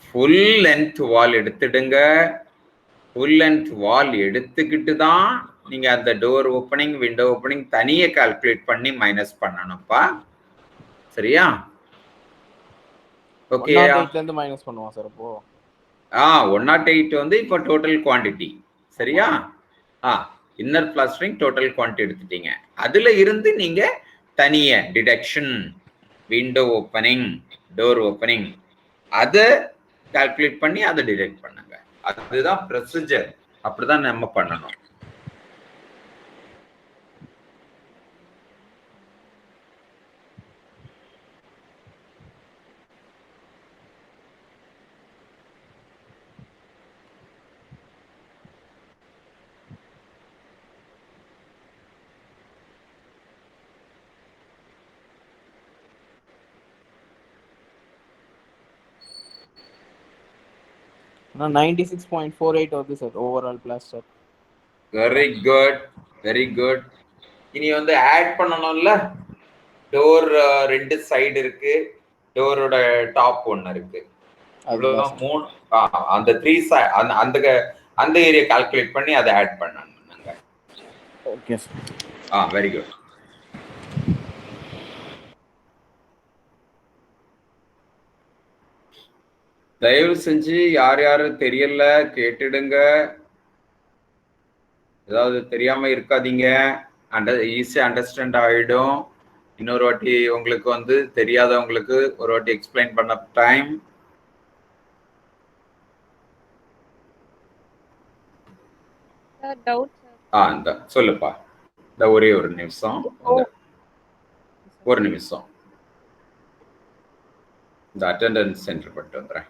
ஃபுல் லென்த் வால் எடுத்துடுங்க. ஃபுல் லென்த் வால் எடுத்துக்கிட்டு தான் நீங்க அந்த டோர் ஓப்பனிங் விண்டோ ஓப்பனிங் தனியே கால்குலேட் பண்ணி மைனஸ் பண்ணணும்ப்பா. சரியா? ஓகே. 108 ல இருந்து மைனஸ் பண்ணுவோம் சார் அப்போ. 108 வந்து இப்போ டோட்டல் குவாண்டிட்டி. சரியா? இன்னர் பிளாஸ்டரிங் டோட்டல் குவான்டிட்டி எடுத்துட்டீங்க. அதுல இருந்து நீங்க தனிய deduction, window opening, door opening அதை கால்குலேட் பண்ணி அதை டிடெக்ட் பண்ணுங்க. அதுதான் ப்ரொசீஜர். அப்படிதான் நம்ம பண்ணணும். நான் 96.48 வருது சார் ஓவரால் பிளாஸ் sir. Very good, very good. இனி வந்து ஆட் பண்ணணும்ல. டோர் 2 சைடு இருக்கு, டோரோட டாப் ஒன்னு இருக்கு, அவ்வளவுதான் 3. அந்த 3 அந்த ஏரியா கால்குலேட் பண்ணி அதை ஆட் பண்ணணும்ங்க. Okay sir. Very good. தயவு செஞ்சு யார் யாரு தெரியல கேட்டுடுங்க. ஏதாவது தெரியாம இருக்காதீங்க. ஈஸியா அண்டர்ஸ்டாண்ட் ஆயிடும். இன்னொரு வாட்டி உங்களுக்கு வந்து தெரியாதவங்களுக்கு ஒரு வாட்டி எக்ஸ்பிளைன் பண்ண டைம். இந்த சொல்லுப்பா. இந்த ஒரே ஒரு நிமிஷம், ஒரு நிமிஷம். இந்த அட்டெண்டன்ஸ் சென்டர் பண்ணிட்டு வந்துடுறேன்.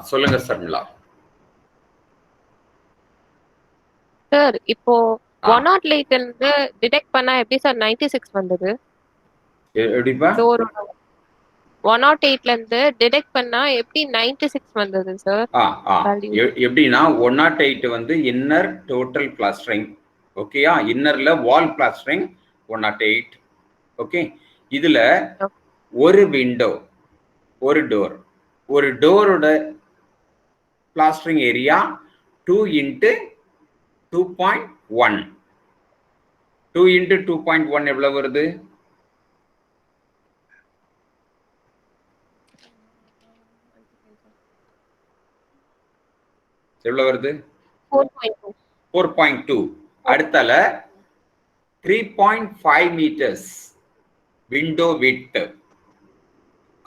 சொல்லுங்க சர்மிளா. சார் இப்போ 108 இருந்து டிடெக்ட் பண்ணா எப்படி சார் 96 வந்தது? எப்படிப்பா? 108 இருந்து டிடெக்ட் பண்ணா எப்படி 96 வந்தது சார்? எப்படின்னா 108 வந்து இன்னர் டோட்டல் பிளாஸ்டரிங். ஓகேயா? இன்னர்ல வால் பிளாஸ்டரிங் 108. ஓகே. இதுல ஒரு விண்டோ, ஒரு டோர், ஒரு டோரோட பிளாஸ்டரிங் ஏரியா 2 × 2.1. 2 into 2.1 எவ்வளவு வருது? எவ்வளவு வருது? 4.2. 4.2. அடுத்தால 3.5 meters window width.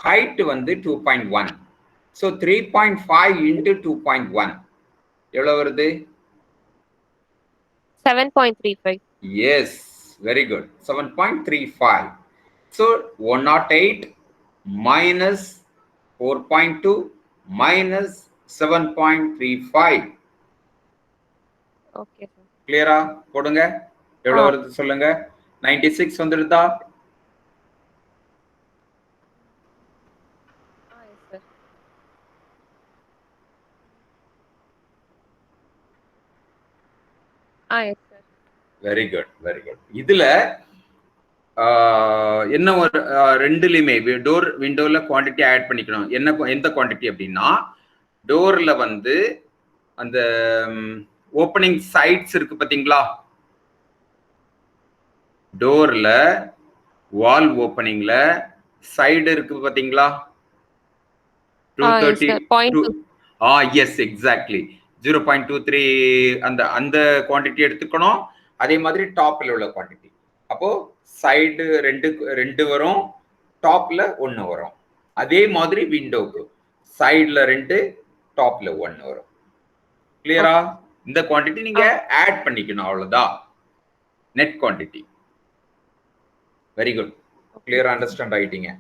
Height வந்து 2.1. So 3.5 into 2.1 எவ்வளவு வருது? 7.35. Yes, very good. 7.35. So 108 minus 4.2 minus 7.35. Okay, sir. கிளியரா? போடுங்க. எவ்வளவு வருது சொல்லுங்க. 96 வந்துருதா? Yes, sir. Yes, sir. Very good, very good. இதுல என்ன ஒரு ரெண்டுலயுமே டோர் விண்டோல குவாண்டிட்டி ஆட் பண்ணிக்கணும். என்ன எந்த குவாண்டிட்டி அப்படின்னா, டோர்ல வந்து அந்த ஓப்பனிங் சைட்ஸ் இருக்கு பாத்தீங்களா? டோர்ல வால் ஓப்பனிங்ல சைடு இருக்கு பாத்தீங்களா? 230. S, exactly. 0.23 அந்த அந்த குவாண்டிட்டி எடுத்துக்கணும். அதே மாதிரி டாப்ல உள்ள குவாண்டிட்டி. அப்போ சைடு ரெண்டு வரும், டாப்ல 1 வரும். அதே மாதிரி விண்டோக்கு சைடுல 2, டாப்ல 1 வரும். கிளியரா? இந்த குவாண்டிட்டி நீங்க ஆட் பண்ணிக்கணும், அவ்வளவுதான். Net quantity. Very good. கிளியரா அண்டர்ஸ்டாண்ட் ஆயிட்டீங்க?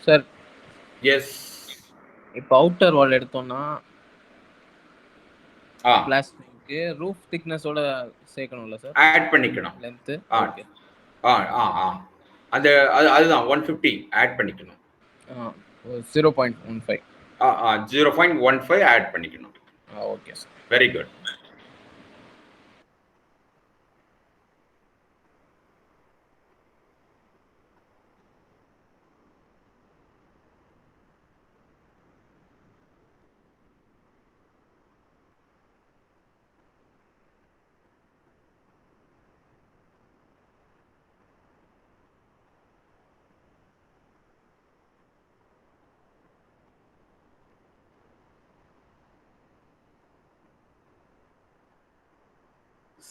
Sir yes. இப்போ அவுட்டர் வால் எடுத்தோம்னா ஆ பிளாஸ்டிக்கு ரூஃப் திக்னஸோட சேர்க்கணும்ல சார்? ஆட் பண்ணிக்கணும். லென்த். ஓகே. அந்த அதுதான் 150 ஆட் பண்ணிக்கணும். 0.15. 0.15 ஆட் பண்ணிக்கணும். Okay sir. Very good.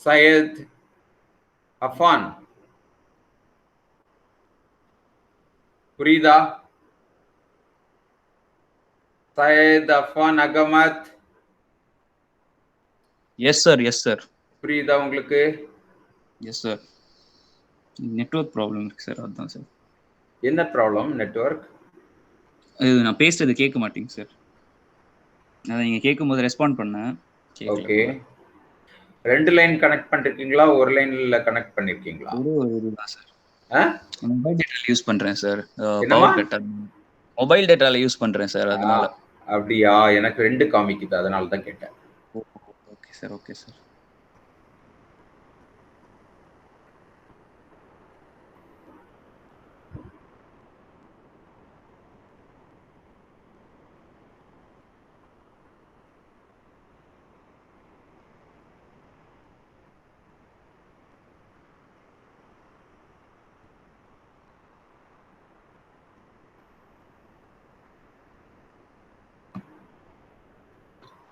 Syed Affan. புரியுதா? Syed Affan Agamat. S sir, S sir. புரியுதா உங்களுக்கு? Yes sir. நெட்வொர்க் ப்ராப்ளம் இருக்கு சார், அதுதான் சார். என்ன ப்ராப்ளம்? நெட்வொர்க்? இது நான் பேசுறது கேட்க மாட்டேங்க சார். அதான் நீங்க கேட்கும்போது ரெஸ்பாண்ட் பண்ணேன். ஓகே. 2 லைன் கனெக்ட் பண்ணிருக்கீங்களா, ஒரு லைன்ல கனெக்ட் பண்ணிருக்கீங்களா? ஒரு இதுதான் சார். மொபைல் டேட்டால யூஸ் பண்றேன் சார். என்னமா? Power cut. மொபைல் டேட்டால யூஸ் பண்றேன் சார், அதனால. அப்படியா? எனக்கு 2 காமிக்குது, அதனால தான் கேட்டேன். Okay sir, okay sir.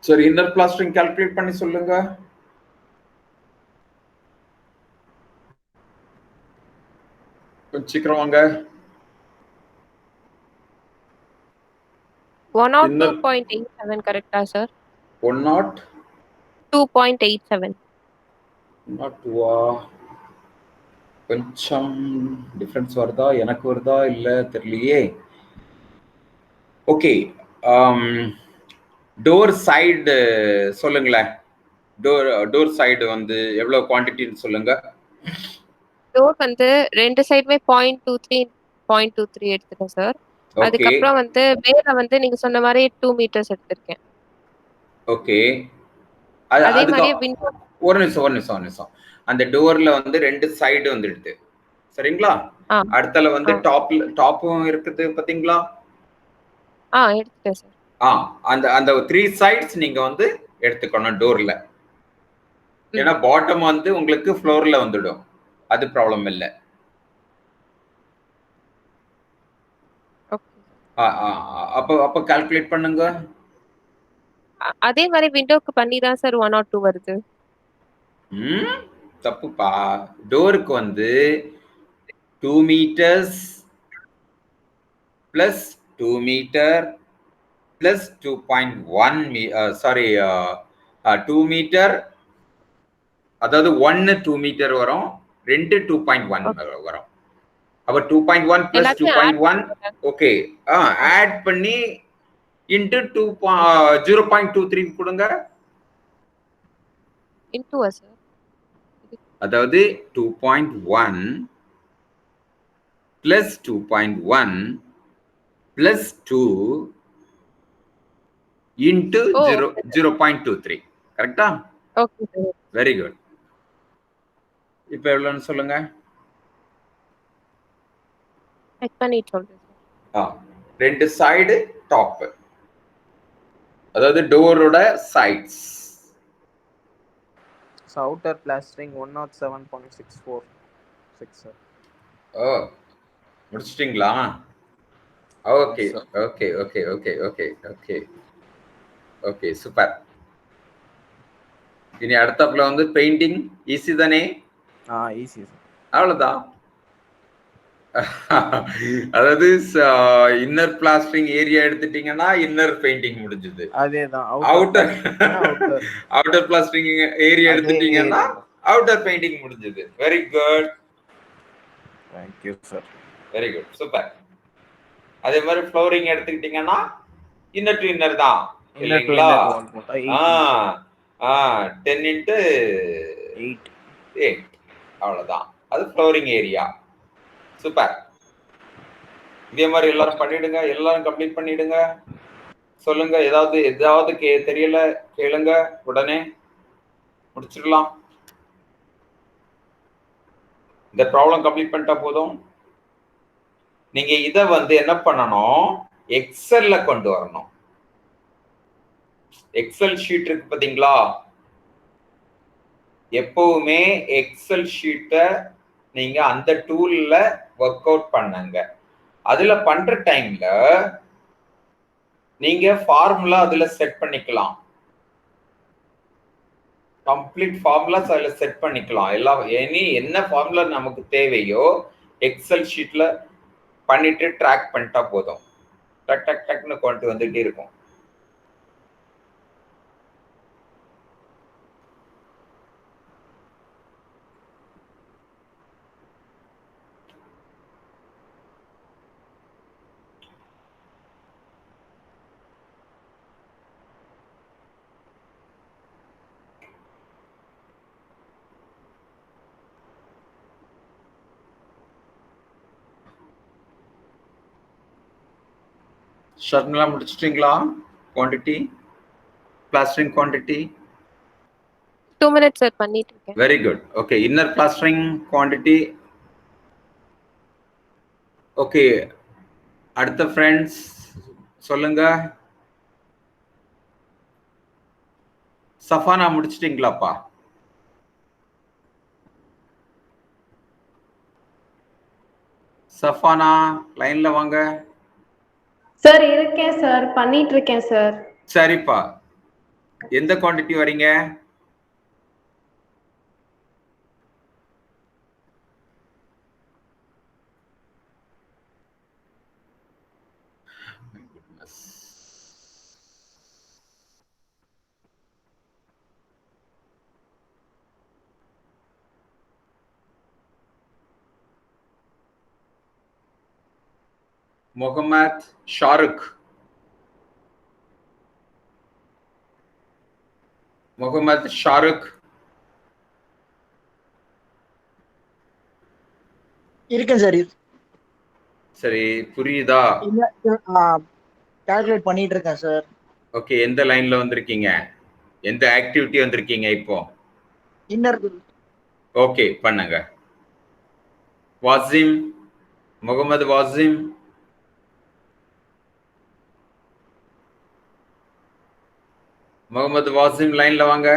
சரி, இன்னர் பிளாஸ்டரிங் கால்குலேட் பண்ணி சொல்லுங்க. கொஞ்சம் சீக்கிரம் வாங்க. 102.87 கரெக்டா சார்? 102.87. 102 கொஞ்சம் டிஃபரன்ஸ் வருதா? எனக்கு வருதா இல்ல தெரியலையே. ஓகே. டோர் சைடு சொல்லுங்களேன். டோர் சைடு வந்து எவ்வளவு குவாண்டிட்டின்னு சொல்லுங்க. டோர் வந்து 2 சைடுமே 0.23 எடுத்துட்டேன் சார். அதுக்கப்புறம் வந்து மேல வந்து நீங்க சொன்ன மாதிரி 2 மீட்டர்ஸ் எடுத்திருக்கேன். ஓகே. அதே மாதிரி விண்டோ. ஒரு நிமிஷம். அந்த டோர்ல வந்து 2 சைடு வந்துடுது, சரிங்களா? அடுத்தல வந்து டாப்பும் இருக்குது பாத்தீங்களா? எடுத்துட்டேன் சார். அந்த 3 சைட்ஸ் நீங்க வந்து எடுத்துக்கணும் டோர்ல. ஏன்னா பாட்டம் வந்து உங்களுக்கு ஃப்ளோர்ல வந்துடும், அது ப்ராப்ளம் இல்லை. அப்ப கால்குலேட் பண்ணுங்க. அதே மாதிரி விண்டோக்கு பண்ணி தான் சார் 102 வருது. தப்புப்பா. டோருக்கு வந்து 2 metres plus 2 metre plus 2.1 sorry 2 metre, அதாவது 1 2 மீட்டர் வரும், 2 2.1 வரும். அப்ப 2.1 பிளஸ் 2.1 ஓகே. ஆட் பண்ணி இன்டு 0.23 கொடுங்க. இன்டுவா சார்? அதாவது 2.1 plus 2.1 plus 2 into 0.23. கரெக்டா? Okay sir. Very good. இப்போ எவ்வளவுன்னு சொல்லுங்க. செக் பண்ணி சொல்றேன் சார். 2 சைடு டாப், அதாவது டோரோட சைட்ஸ். Outer plastering 107.646 sir. முடிச்சிட்டீங்களா? Okay okay okay okay okay okay okay super. இனி அடுத்தப்ல வந்து பெயிண்டிங் ஈஸி தானே? Easy sir. அவ்வளவுதான். அதாவது இன்னர் பிளாஸ்டரிங் ஏரியா எடுத்துட்டீங்கன்னா இன்னர் பெயிண்டிங் முடிஞ்சது. அதேதான். அவுட்டர் பிளாஸ்டரிங் ஏரியா எடுத்துட்டீங்கன்னா அவுட்டர் பெயிண்டிங் முடிஞ்சது. Very good. Thank you sir. Very good, super. அதே மாதிரி ஃப்ளோரிங் எடுத்துக்கிட்டீங்கன்னா இன்னர் டு இன்னர் தான் இல்லைங்களா? 10 into 8 அவ்வளவுதான். அது ஃப்ளோரிங் ஏரியா. சூப்பர். இதே மாதிரி எல்லாரும் பண்ணிடுங்க, எல்லாரும் கம்ப்ளீட் பண்ணிடுங்க. சொல்லுங்க, ஏதாவது தெரியல கேளுங்க, உடனே முடிச்சிடலாம். இந்த ப்ராப்ளம் கம்ப்ளீட் பண்ணிட்டா போதும். நீங்க இதை என்ன பண்ணணும், எக்ஸல்ல கொண்டு வரணும். எக்ஸல் ஷீட் இருக்கு பாத்தீங்களா? எப்பவுமே எக்ஸல் ஷீட்டை நீங்க அந்த டூல்ல ஒர்க் அவுட் பண்ணுங்க. அதுல பண்ற டைம்ல நீங்க ஃபார்முலா அதுல செட் பண்ணிக்கலாம். கம்ப்ளீட் ஃபார்முலாஸ் அதுல செட் பண்ணிக்கலாம். என்ன ஃபார்முலா நமக்கு தேவையோ எக்ஸல் ஷீட்ல பண்ணிட்டு ட்ராக் பண்ணிட்டா போதும். டக் டக் டக்னு கொண்டு வந்துட்டே இருக்கும். ஷர்மிளா முடிச்சிட்டீங்களா? Quantity plastering quantity 2 minutes sir பண்ணிட்டு இருக்கேன். Very good. Okay, inner plastering quantity. Okay, அடுத்த ஃப்ரெண்ட்ஸ் சொல்லுங்க. சஃபானா முடிச்சிட்டீங்களாப்பா? சஃபானா லைன்ல வாங்க. சார் இருக்கேன் சார், பண்ணிட்டு இருக்கேன் சார். சரிப்பா, எந்த குவாண்டிட்டி வரீங்க? முகமது ஷாருக். முகமது ஷாருக் இருக்கேன் சார். சரி, புரியுதா? கால்குலேட் பண்ணிட்டு இருக்கேன் சார். ஓகே, எந்த லைன்ல வந்திருக்கீங்க? எந்த ஆக்டிவிட்டி வந்திருக்கீங்க இப்போ? இன்னர். ஓகே, பண்ணுங்க. வாசிம், முகமது வாசிம். முகமது வாசிம் லைன்ல வாங்க.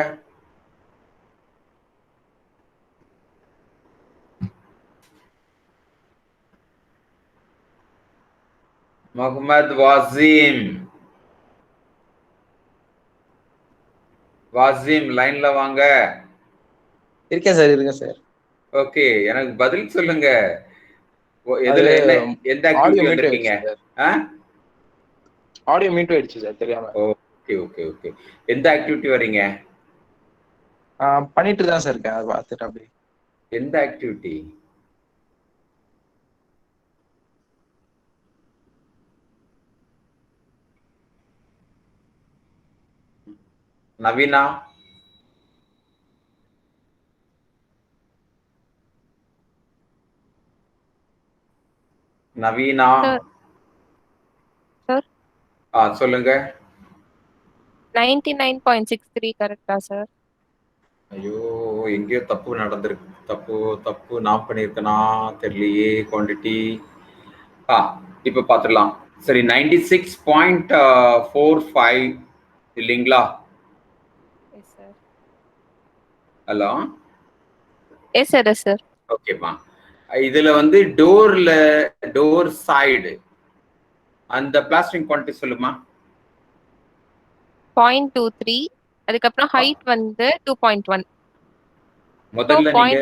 முகமது வாசிம், வாசிம் லைன்ல வாங்க. இருக்கேன் சார், இருக்கேன் சார். ஓகே, எனக்கு பதில் சொல்லுங்க. எதுல எந்த ஆக்டிவிட்டி வந்திருக்கீங்க? ஆடியோ மியூட் ஆயிடுச்சு சார், தெரியாம. ஓகே ஓகே ஓகே, எந்த ஆக்டிவிட்டி வரீங்க? பண்ணிட்டு தான் சார் இருக்கேன், அதை பார்த்துட்டு அப்படி. எந்த ஆக்டிவிட்டி? நவீனா? நவீனா சார் சொல்லுங்க. 99.63 கரெக்ட்டா சார்? ஐயோ, எங்கேயோ தப்பு நடந்திருக்கு. தப்பு நான் பண்ணியிருக்கேனா தெரியலையே. குவாண்டிட்டி இப்போ பார்த்துடலாம். சரி, 96.45 இல்லைங்களா? Hello. S sir, yes sir. ஓகேப்பா, இதுல டோர் சைடு அந்த பிளாஸ்டிக் குவாண்டிட்டி சொல்லுமா? 0.23. அதுக்கப்புறம் ஹைட் 2.1. முதல்ல நீங்க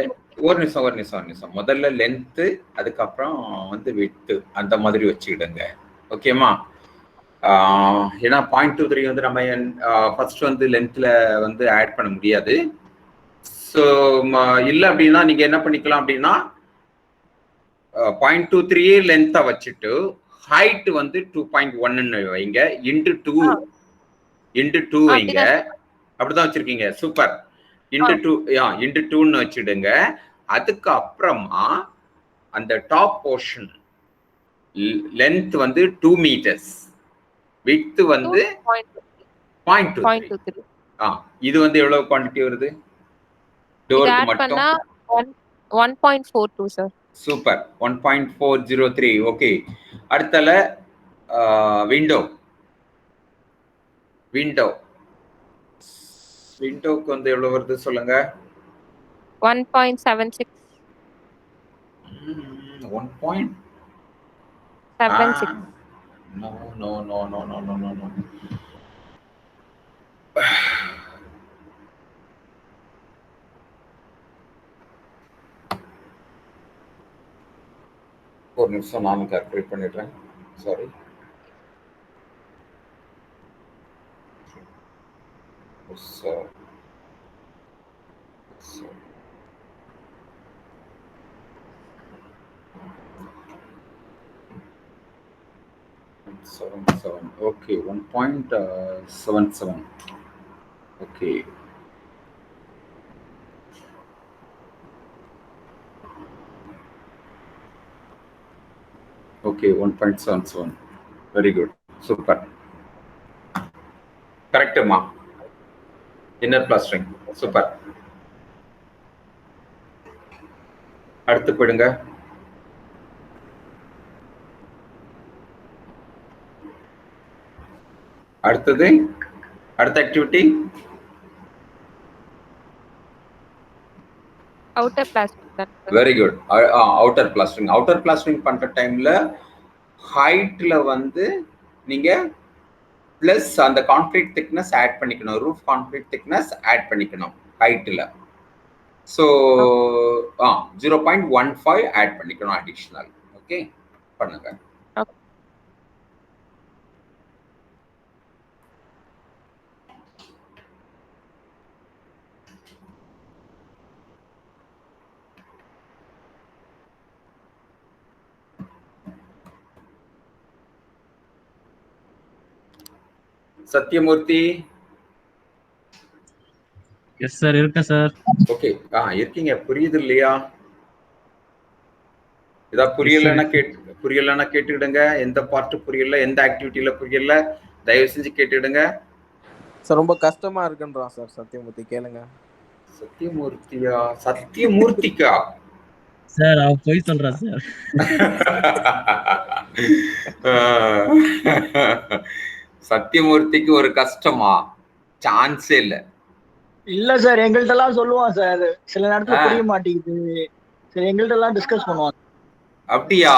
ஒரு நிமிஷம். முதல்ல லென்த், அதுக்கப்புறம் விட்த், அந்த மாதிரி வச்சுக்கிடுங்க. ஓகேமா? ஏன்னா 0.23 நம்ம ஃபர்ஸ்ட் லென்த்ல ஆட் பண்ண முடியாது. ஸோ இல்லை அப்படின்னா நீங்க என்ன பண்ணிக்கலாம் அப்படின்னா 0.23 லென்த்தை வச்சுட்டு ஹைட் வந்து 2.1 வைங்க, இன்டு 2 வைங்க. அப்படிதான் வச்சிருக்கீங்க, சூப்பர். இன்டு 2 வச்சிடுங்க. அதுக்கு அப்புறமா அந்த டாப் போர்ஷன் லென்த் வந்து 2 மீட்டர்ஸ், விட்த் வந்து 0.23. இது வந்து எவ்வளவு குவாண்டிட்டி வருது டோருக்கு மட்டும்? 1.42 சார். சூப்பர், 1.403. ஓகே. அடுத்தல விண்டோக்கு வந்து எவ்வளவு வருது சொல்லுங்க? 1.76. 1.76. No. ஒரு நிமிஷம் நானும் கால்குலேட் பண்ணிடுறேன். Sorry. Okay, 1.77. Okay. Okay, 1.77. Very good. Super. Correct, ma. Inner plastering. Super. அடுத்து போயிடுங்க. அடுத்த activity outer plastering. Very good. Outer plastering பண்ற டைம்ல ஹைட்ல வந்து நீங்க பிளஸ் அந்த கான்கிரீட் திக்னஸ் ஆட் பண்ணிக்கணும், ரூஃப் கான்கிரீட் திக்னஸ் ஆட் பண்ணிக்கணும் ஹைட்ல. ஸோ 0.15 ஆட் பண்ணிக்கணும் அடிஷ்னல். ஓகே, பண்ணுங்க. சத்யமூர்த்தி. எஸ் சார், இருக்கேன் சார். ஓகே, இருக்கீங்க. புரியுது இல்லையா? ஏதாவது புரியலன்னா கேட்டுடுங்க. எந்த பார்ட் புரியல, எந்த ஆக்டிவிட்டியில புரியல, தயவு செஞ்சு கேட்டுடுங்க சார். ரொம்ப கஷ்டமா இருக்குன்றான் சார் சத்யமூர்த்தி, கேளுங்க. சத்யமூர்த்திக்கா சார்? அவ போய் சொல்றா சார். சத்யமூர்த்திக்கு ஒரு கஷ்டமா? சான்ஸே இல்ல சார், எங்கள்கிட்ட எல்லாம் சொல்லுவான் சார். சில நேரத்துல புரிய மாட்டேங்குது. சரி, எங்கள்கிட்ட எல்லாம் டிஸ்கஸ் பண்ணுவாங்க. அப்படியா?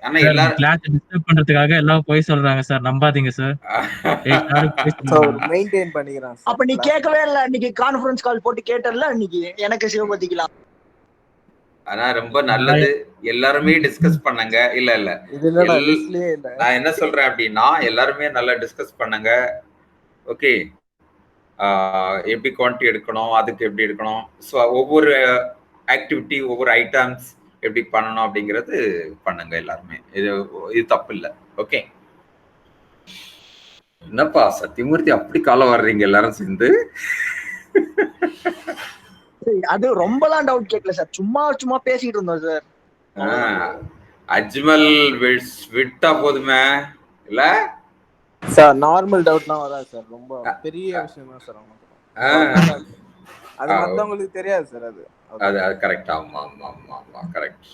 ஆனா எல்லாரும் கிளாஸ் டிஸ்டர்ப் பண்றதுக்காக எல்லாம் போய் சொல்றாங்க சார், நம்பாதீங்க சார். மெயின்டைன் பண்ணிக்கிறான். அப்ப நீ கேட்கவே இல்ல அன்னைக்கு, கான்ஃபரன்ஸ் கால் போட்டு கேட்டல அன்னைக்கு எனக்கு சிவபதிக்கலாம். ஆனா ரொம்ப நல்லது, எல்லாருமே டிஸ்கஸ் பண்ணுங்க. இல்ல நான் என்ன சொல்றேன் அப்படின்னா, எல்லாருமே நல்லா டிஸ்கஸ் பண்ணுங்க. ஓகே, எப்படி குவான்டிட்டி எடுக்கணும், அதுக்கு எப்படி எடுக்கணும், ஸோ ஒவ்வொரு ஆக்டிவிட்டி, ஒவ்வொரு ஐட்டம்ஸ் எப்படி பண்ணணும் அப்படிங்கிறது பண்ணுங்க எல்லாருமே. இது தப்பு இல்லை. ஓகே, என்னப்பா சத்யமூர்த்தி அப்படி காலம் வர்றீங்க எல்லாரும் சேர்ந்து? அது ரொம்பலாம் டவுட் கேட்கல சார், சும்மா பேசிட்டு இருந்தோம் சார். அஜ்மல் விட்டா போதுமே இல்ல சார்? நார்மல் டவுட்லாம் வராது சார், ரொம்ப பெரிய விஷயம் தான் சார். அது மத்தவங்களுக்கு தெரியாது சார். அது கரெக்ட். ஆமா கரெக்ட்.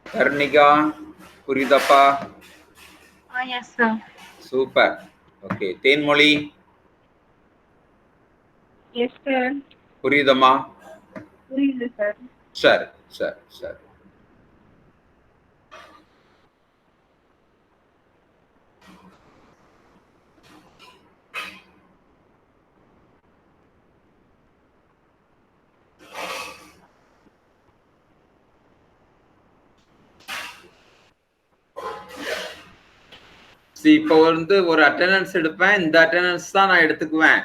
கர்ணிகா, புரியுதாப்பா? Yes sir. Super. Okay, Thenmozhi. Yes sir. புரியுதம்மா? புரியுது சார். சரி. இப்போ வந்து ஒரு அட்டெண்டன்ஸ் எடுப்பேன், இந்த அட்டெண்டன்ஸ் தான் நான் எடுத்துக்குவேன்.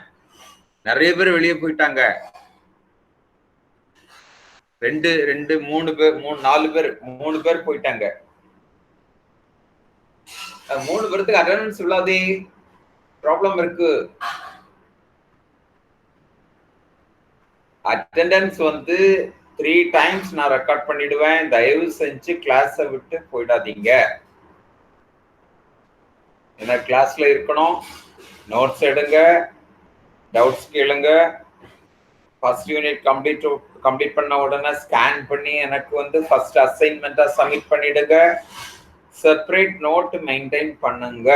நிறைய பேர் வெளியே போயிட்டாங்க. 3 பேர் போயிட்டாங்க. 3 பேருக்கு அட்டெண்டன்ஸ் இல்லாதே ப்ராப்ளம் இருக்கு. அட்டெண்டன்ஸ் வந்து 3 டைம்ஸ் நான் ரெக்கார்ட் பண்ணிடுவேன். தயவு செஞ்சு கிளாஸை விட்டு போயிடாதீங்க. என்ன கிளாஸ்ல இருக்கணும், நோட்ஸ் எடுங்க, டவுட்ஸ் கேளுங்க. ஃபர்ஸ்ட் யூனிட் கம்ப்ளீட் பண்ண உடனே ஸ்கேன் பண்ணி எனக்கு வந்து ஃபர்ஸ்ட் அசைன்மெண்ட்டா சப்மிட் பண்ணிடுங்க. செப்பரேட் நோட் மெயின்டைன் பண்ணுங்க.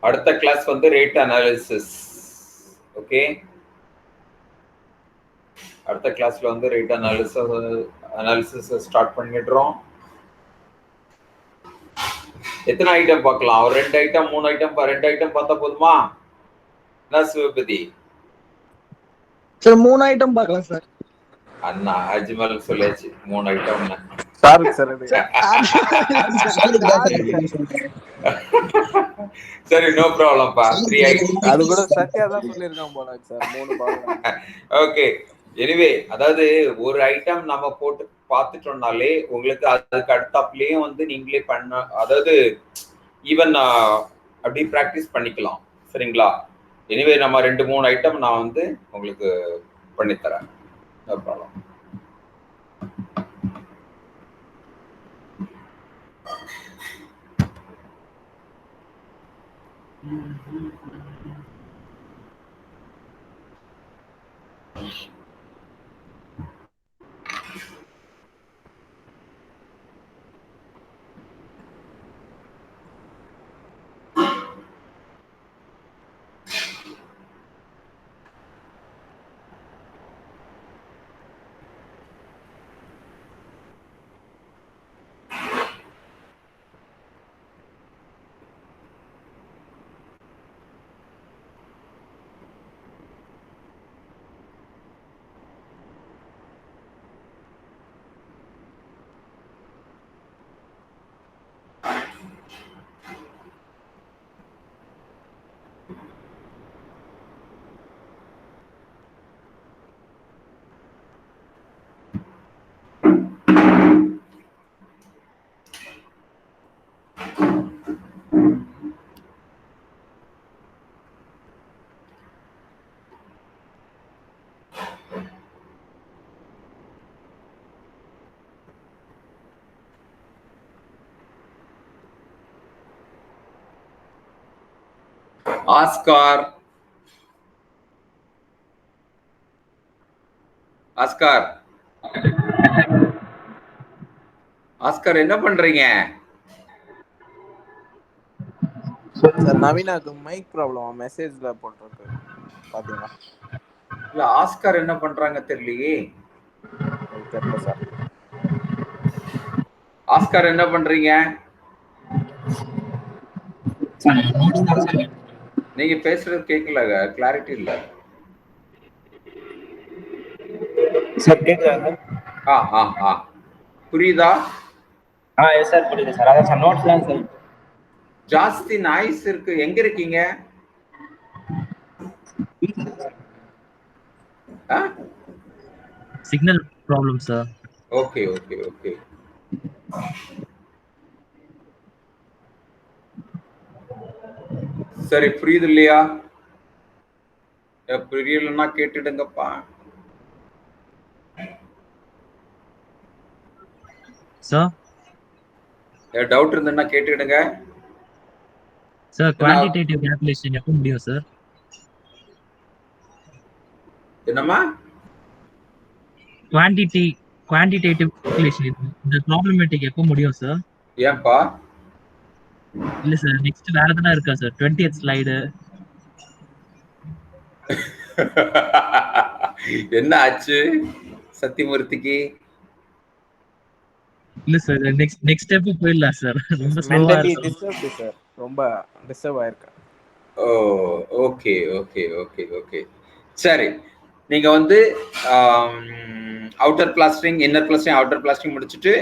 அடுத்த கிளாஸ் வந்து ரேட் அனாலிசிஸ். ஓகே, அடுத்த கிளாஸ்ல வந்து ரேட் அனாலிசிஸ் ஸ்டார்ட் பண்ணிடுறோம். எத்தனை ஐட்டம் பார்க்கலாம்? ஒரு 2 ஐட்டம் 3 ஐட்டம் 2 ஐட்டம் பார்த்தா போதுமா? என்ன சிவபதி சார் 3 ஐட்டம் பார்க்கலாம் சார். அண்ணா அஜ்மல் சொல்லியாச்சு 3 ஐட்டம். Sorry sir. சரி, நோ ப்ராப்ளம் பா. 3 ஐட்டம் அது கூட சத்யா தான் சொல்லிருக்கான் போல சார். 3 பார்க்கலாம். ஓகே, எனிவே அதாவது ஒரு ஐட்டம் நம்ம போட்டு பார்த்துட்டோம்னாலே உங்களுக்கு அதுக்கு அடுத்தாப்லயே வந்து நீங்களே பண்ண, அதாவது ஈவன் அப்படி ப்ராக்டிஸ் பண்ணிக்கலாம். சரிங்களா? எனிவே நம்ம 2-3 ஐட்டம் நான் வந்து உங்களுக்கு பண்ணித்தரேன். No problem. ஆஸ்கார் என்ன பண்றீங்க? சார் நவீனாக்கு மைக் ப்ராப்ளம் மெசேஜ்ல போட்டுருக்கு பாத்தீங்களா? இல்ல, ஆஸ்கார் என்ன பண்றாங்க தெரியலையே. தெரியல சார். ஆஸ்கார் என்ன பண்றீங்க? நீங்க பேசுறது கேட்கல, கிளாரிட்டி இல்ல சார். கேக்குதா? புரியுதா? எஸ் சார், புரியுது சார். அதான் சார் நோட்ஸ்லாம் சார் ஜாஸ்தி நாய்ஸ் இருக்கு. எங்க இருக்கீங்க? Signal problem sir. Okay okay okay. சரி, புரியுது இல்லையா? புரியலன்னா கேட்டுடுங்கப்பா. சார் டவுட் இருந்ததுன்னா கேட்டுடுங்க. சார் குவான்டிடேட்டிவ் கால்குலேஷன் எப்போ முடியும் சார்? என்னம்மா? குவான்டிடேட்டிவ் கால்குலேஷன் இந்த ப்ராப்ளமேட்டிக் எப்போ முடியும் சார்? ஏன்பா? இல்ல சார், நெக்ஸ்ட் வேற எதனா இருக்கா சார்? 20th ஸ்லைடு என்ன ஆச்சு சத்தியமூர்த்திக்கு? இல்ல சார் நெக்ஸ்ட் ஸ்டெப் போயிடலாம் சார். ரொம்ப ஸ்லோவா மென்டலி இருக்கு. Disturbed sir. ரொம்ப டிஸ்டர்ப் ஆயிருக்கேன். ஓ ஓகே ஓகே ஓகே ஓகே சரி. நீங்க வந்து outer plastering, inner plastering, outer plastering முடிச்சுட்டு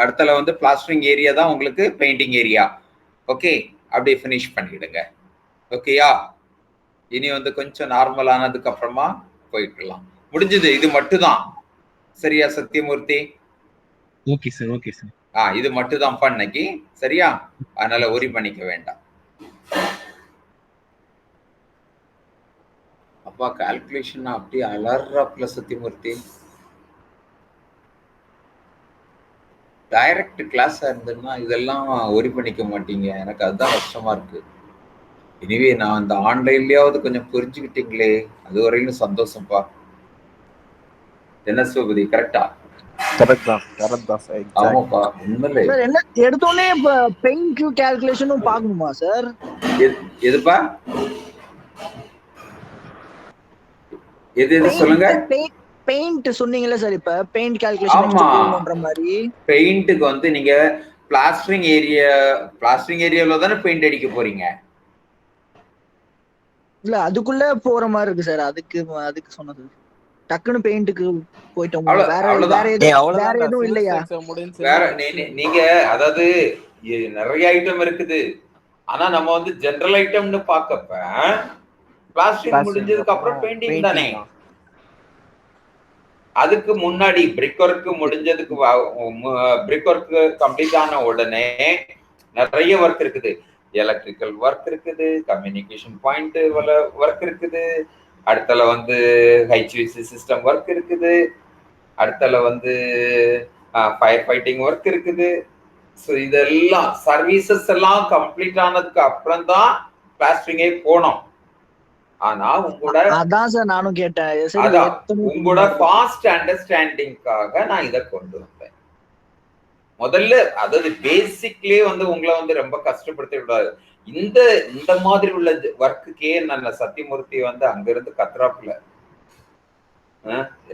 அடுத்தல வந்து பிளாஸ்டரிங் ஏரியா தான் உங்களுக்கு பெயிண்டிங் ஏரியா. ஓகே, அப்படியே ஃபினிஷ் பண்ணிடுங்க. ஓகேயா? இனி வந்து கொஞ்சம் நார்மல் ஆனதுக்கு அப்புறமா போயிடலாம். முடிஞ்சது, இது மட்டும்தான். சரியா Sathyamoorthy? Okay sir, okay sir. இது மட்டும் தான் பண்ணக்கி. சரியா? அதனால ஒரி பண்ணிக்க வேண்டாம். அப்பா கால்குலேஷன் அப்படியே அலர்றாப்ல சத்தியமூர்த்தி. டைரக்ட் கிளாஸா இருந்ததுன்னா இதெல்லாம் ஒரி பண்ணிக்க மாட்டீங்க. எனக்கு அதுதான் கஷ்டமா இருக்கு. இனிவே நான் அந்த ஆன்லைன்லயாவது கொஞ்சம் புரிஞ்சுக்கிட்டீங்களே, அது வரையிலும் சந்தோஷம்ப்பா. என்ன சோபதி, கரெக்டா? கரெக்ட் தான் சார். ஆமாப்பா, உண்மையிலே. சார் என்ன எடுத்தோடனே பெயிண்ட் கால்குலேஷனும் பார்க்கணுமா சார்? எதுப்பா? எது சொல்லுங்க. பெயிண்ட் சொன்னீங்கல்ல சார், இப்ப பெயிண்ட் கால்குலேஷன் நெக்ஸ்ட் போணும்ன்ற மாதிரி. பெயிண்ட்க்கு வந்து நீங்க பிளாஸ்டரிங் ஏரியால தானே பெயிண்ட் அடிக்க போறீங்க. இல்ல அதுக்குள்ள போற மாதிரி இருக்கு சார். அதுக்கு சொன்னது. டக்குன்னு பெயிண்ட்க்கு போய்ட்டோம். வேற எதுவும் இல்லையா? வேற நீங்க அதாவது நிறைய ஐட்டம் இருக்குது. ஆனா நம்ம வந்து ஜெனரல் ஐட்டம்னு பார்க்கப்ப பிளாஸ்டிக் முடிஞ்சதுக்கு அப்புறம் பெயிண்டிங் தானே. அதுக்கு முன்னாடி பிரிக் ஒர்க் முடிஞ்சதுக்கு, பிரிக் ஒர்க் கம்ப்ளீட் ஆன உடனே நிறைய ஒர்க் இருக்குது. எலக்ட்ரிக்கல் ஒர்க் இருக்குது, கம்யூனிகேஷன் பாயிண்ட் ஒர்க் இருக்குது, அடுத்தல வந்து ஹெச்விசி சிஸ்டம் ஒர்க் இருக்குது, அடுத்தல வந்து ஃபயர் ஃபைட்டிங் ஒர்க் இருக்குது. ஸோ இதெல்லாம் சர்வீசஸ் எல்லாம் கம்ப்ளீட் ஆனதுக்கு அப்புறம் தான் பிளாஸ்டரிங்கே போனோம். ஆனா அதான் சார் நானும் கேட்டேன். உங்களோட ஃபாஸ்ட் அண்டர்ஸ்டாண்டிங்காக நான் இதை கொண்டு வந்தேன். முதல்ல அதாவது பேசிக்லயே வந்து உங்களை வந்து ரொம்ப கஷ்டப்படுத்த விடாது. இந்த மாதிரி உள்ள ஒர்க்குக்கே நான் சத்தியமூர்த்தி வந்து அங்கிருந்து கத்துறாப்புல,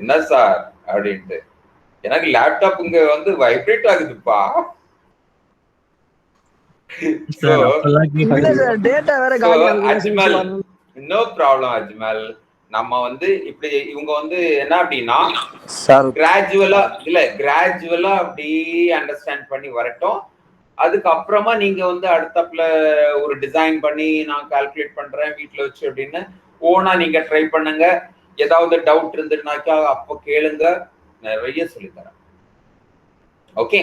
என்ன சார் அப்படின்ட்டு. எனக்கு லேப்டாப் இங்க வந்து வைப்ரேட் ஆகுதுப்பா. No problem Ajmal. நம்ம வந்து இப்படி இவங்க வந்து என்ன அப்படின்னா கிராஜுவலா அப்படி அண்டர்ஸ்டாண்ட் பண்ணி வரட்டும். அதுக்கப்புறமா நீங்க வந்து அடுத்தப்புல ஒரு டிசைன் பண்ணி நான் கால்குலேட் பண்றேன் வீட்டுல வச்சு அப்படின்னு ஓனா நீங்க ட்ரை பண்ணுங்க. ஏதாவது டவுட் இருந்துன்னாக்கா அப்போ கேளுங்க, நிறைய சொல்லித்தரேன். Okay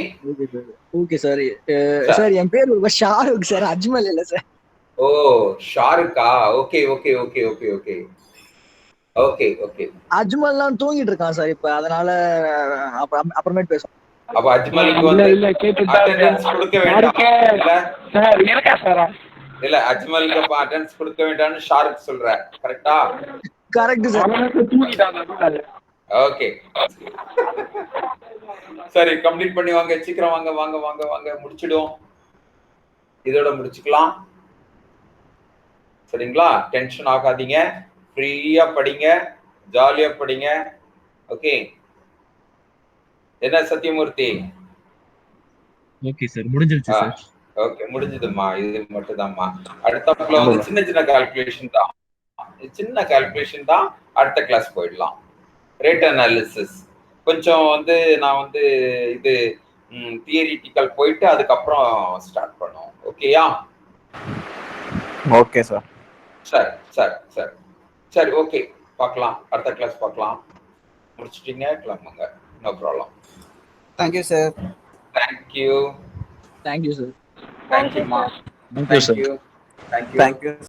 okay sir. சார் என் பேர் ஷாருக் சார், அஜ்மல் இல்ல சார். ஓ ஷாருக்கா? Okay okay okay okay okay okay okay. அஜ்மல்லாம் தூங்கிட்டு இருக்கான் சார் இப்ப, அதனால அப்புறமேட்டு பேசுவோம். அப்ப அஜ்மலுக்கு வந்து அட்டெண்டன்ஸ் கொடுக்க வேண்டாம் இல்ல அஜ்மலுக்கு அப்ப அட்டெண்டன்ஸ் கொடுக்க வேண்டாம்னு ஷாருக் சொல்ற, கரெக்டா? Correct sir. ஓகே சரி, கம்ப்ளீட் பண்ணி வாங்க, சீக்கிரம் வாங்க வாங்க வாங்க வாங்க, முடிச்சிடும். இதோட முடிச்சுக்கலாம். சரிங்களா? டென்ஷன் ஆகாதீங்க, ஃப்ரீயா படிங்க, ஜாலியா படிங்க. ஓகே, என்ன சத்தியமூர்த்தி? ஓகே சார், முடிஞ்சிருச்சு சார். ஓகே, முடிஞ்சதுமா. இது மட்டும் தான்மா. அடுத்தப்பல வந்து சின்ன கால்குலேஷன் தான், அடுத்த கிளாஸ் போயிடலாம். ரேட் அனாலிசிஸ் கொஞ்சம் வந்து நான் வந்து இது தியரிட்டிக்கல் போயிட்டு அதுக்கப்புறம் ஸ்டார்ட் பண்ணுவோம். ஓகேயா? Okay sir. சரி சரி சரி சரி ஓகே, பார்க்கலாம். அடுத்த கிளாஸ் பார்க்கலாம். முடிச்சிட்டீங்க, கிளம்புங்க. No problem. Thank you sir. Thank you thank you sir. தேங்க்யூமா. Thank you sir. தேங்க்யூ.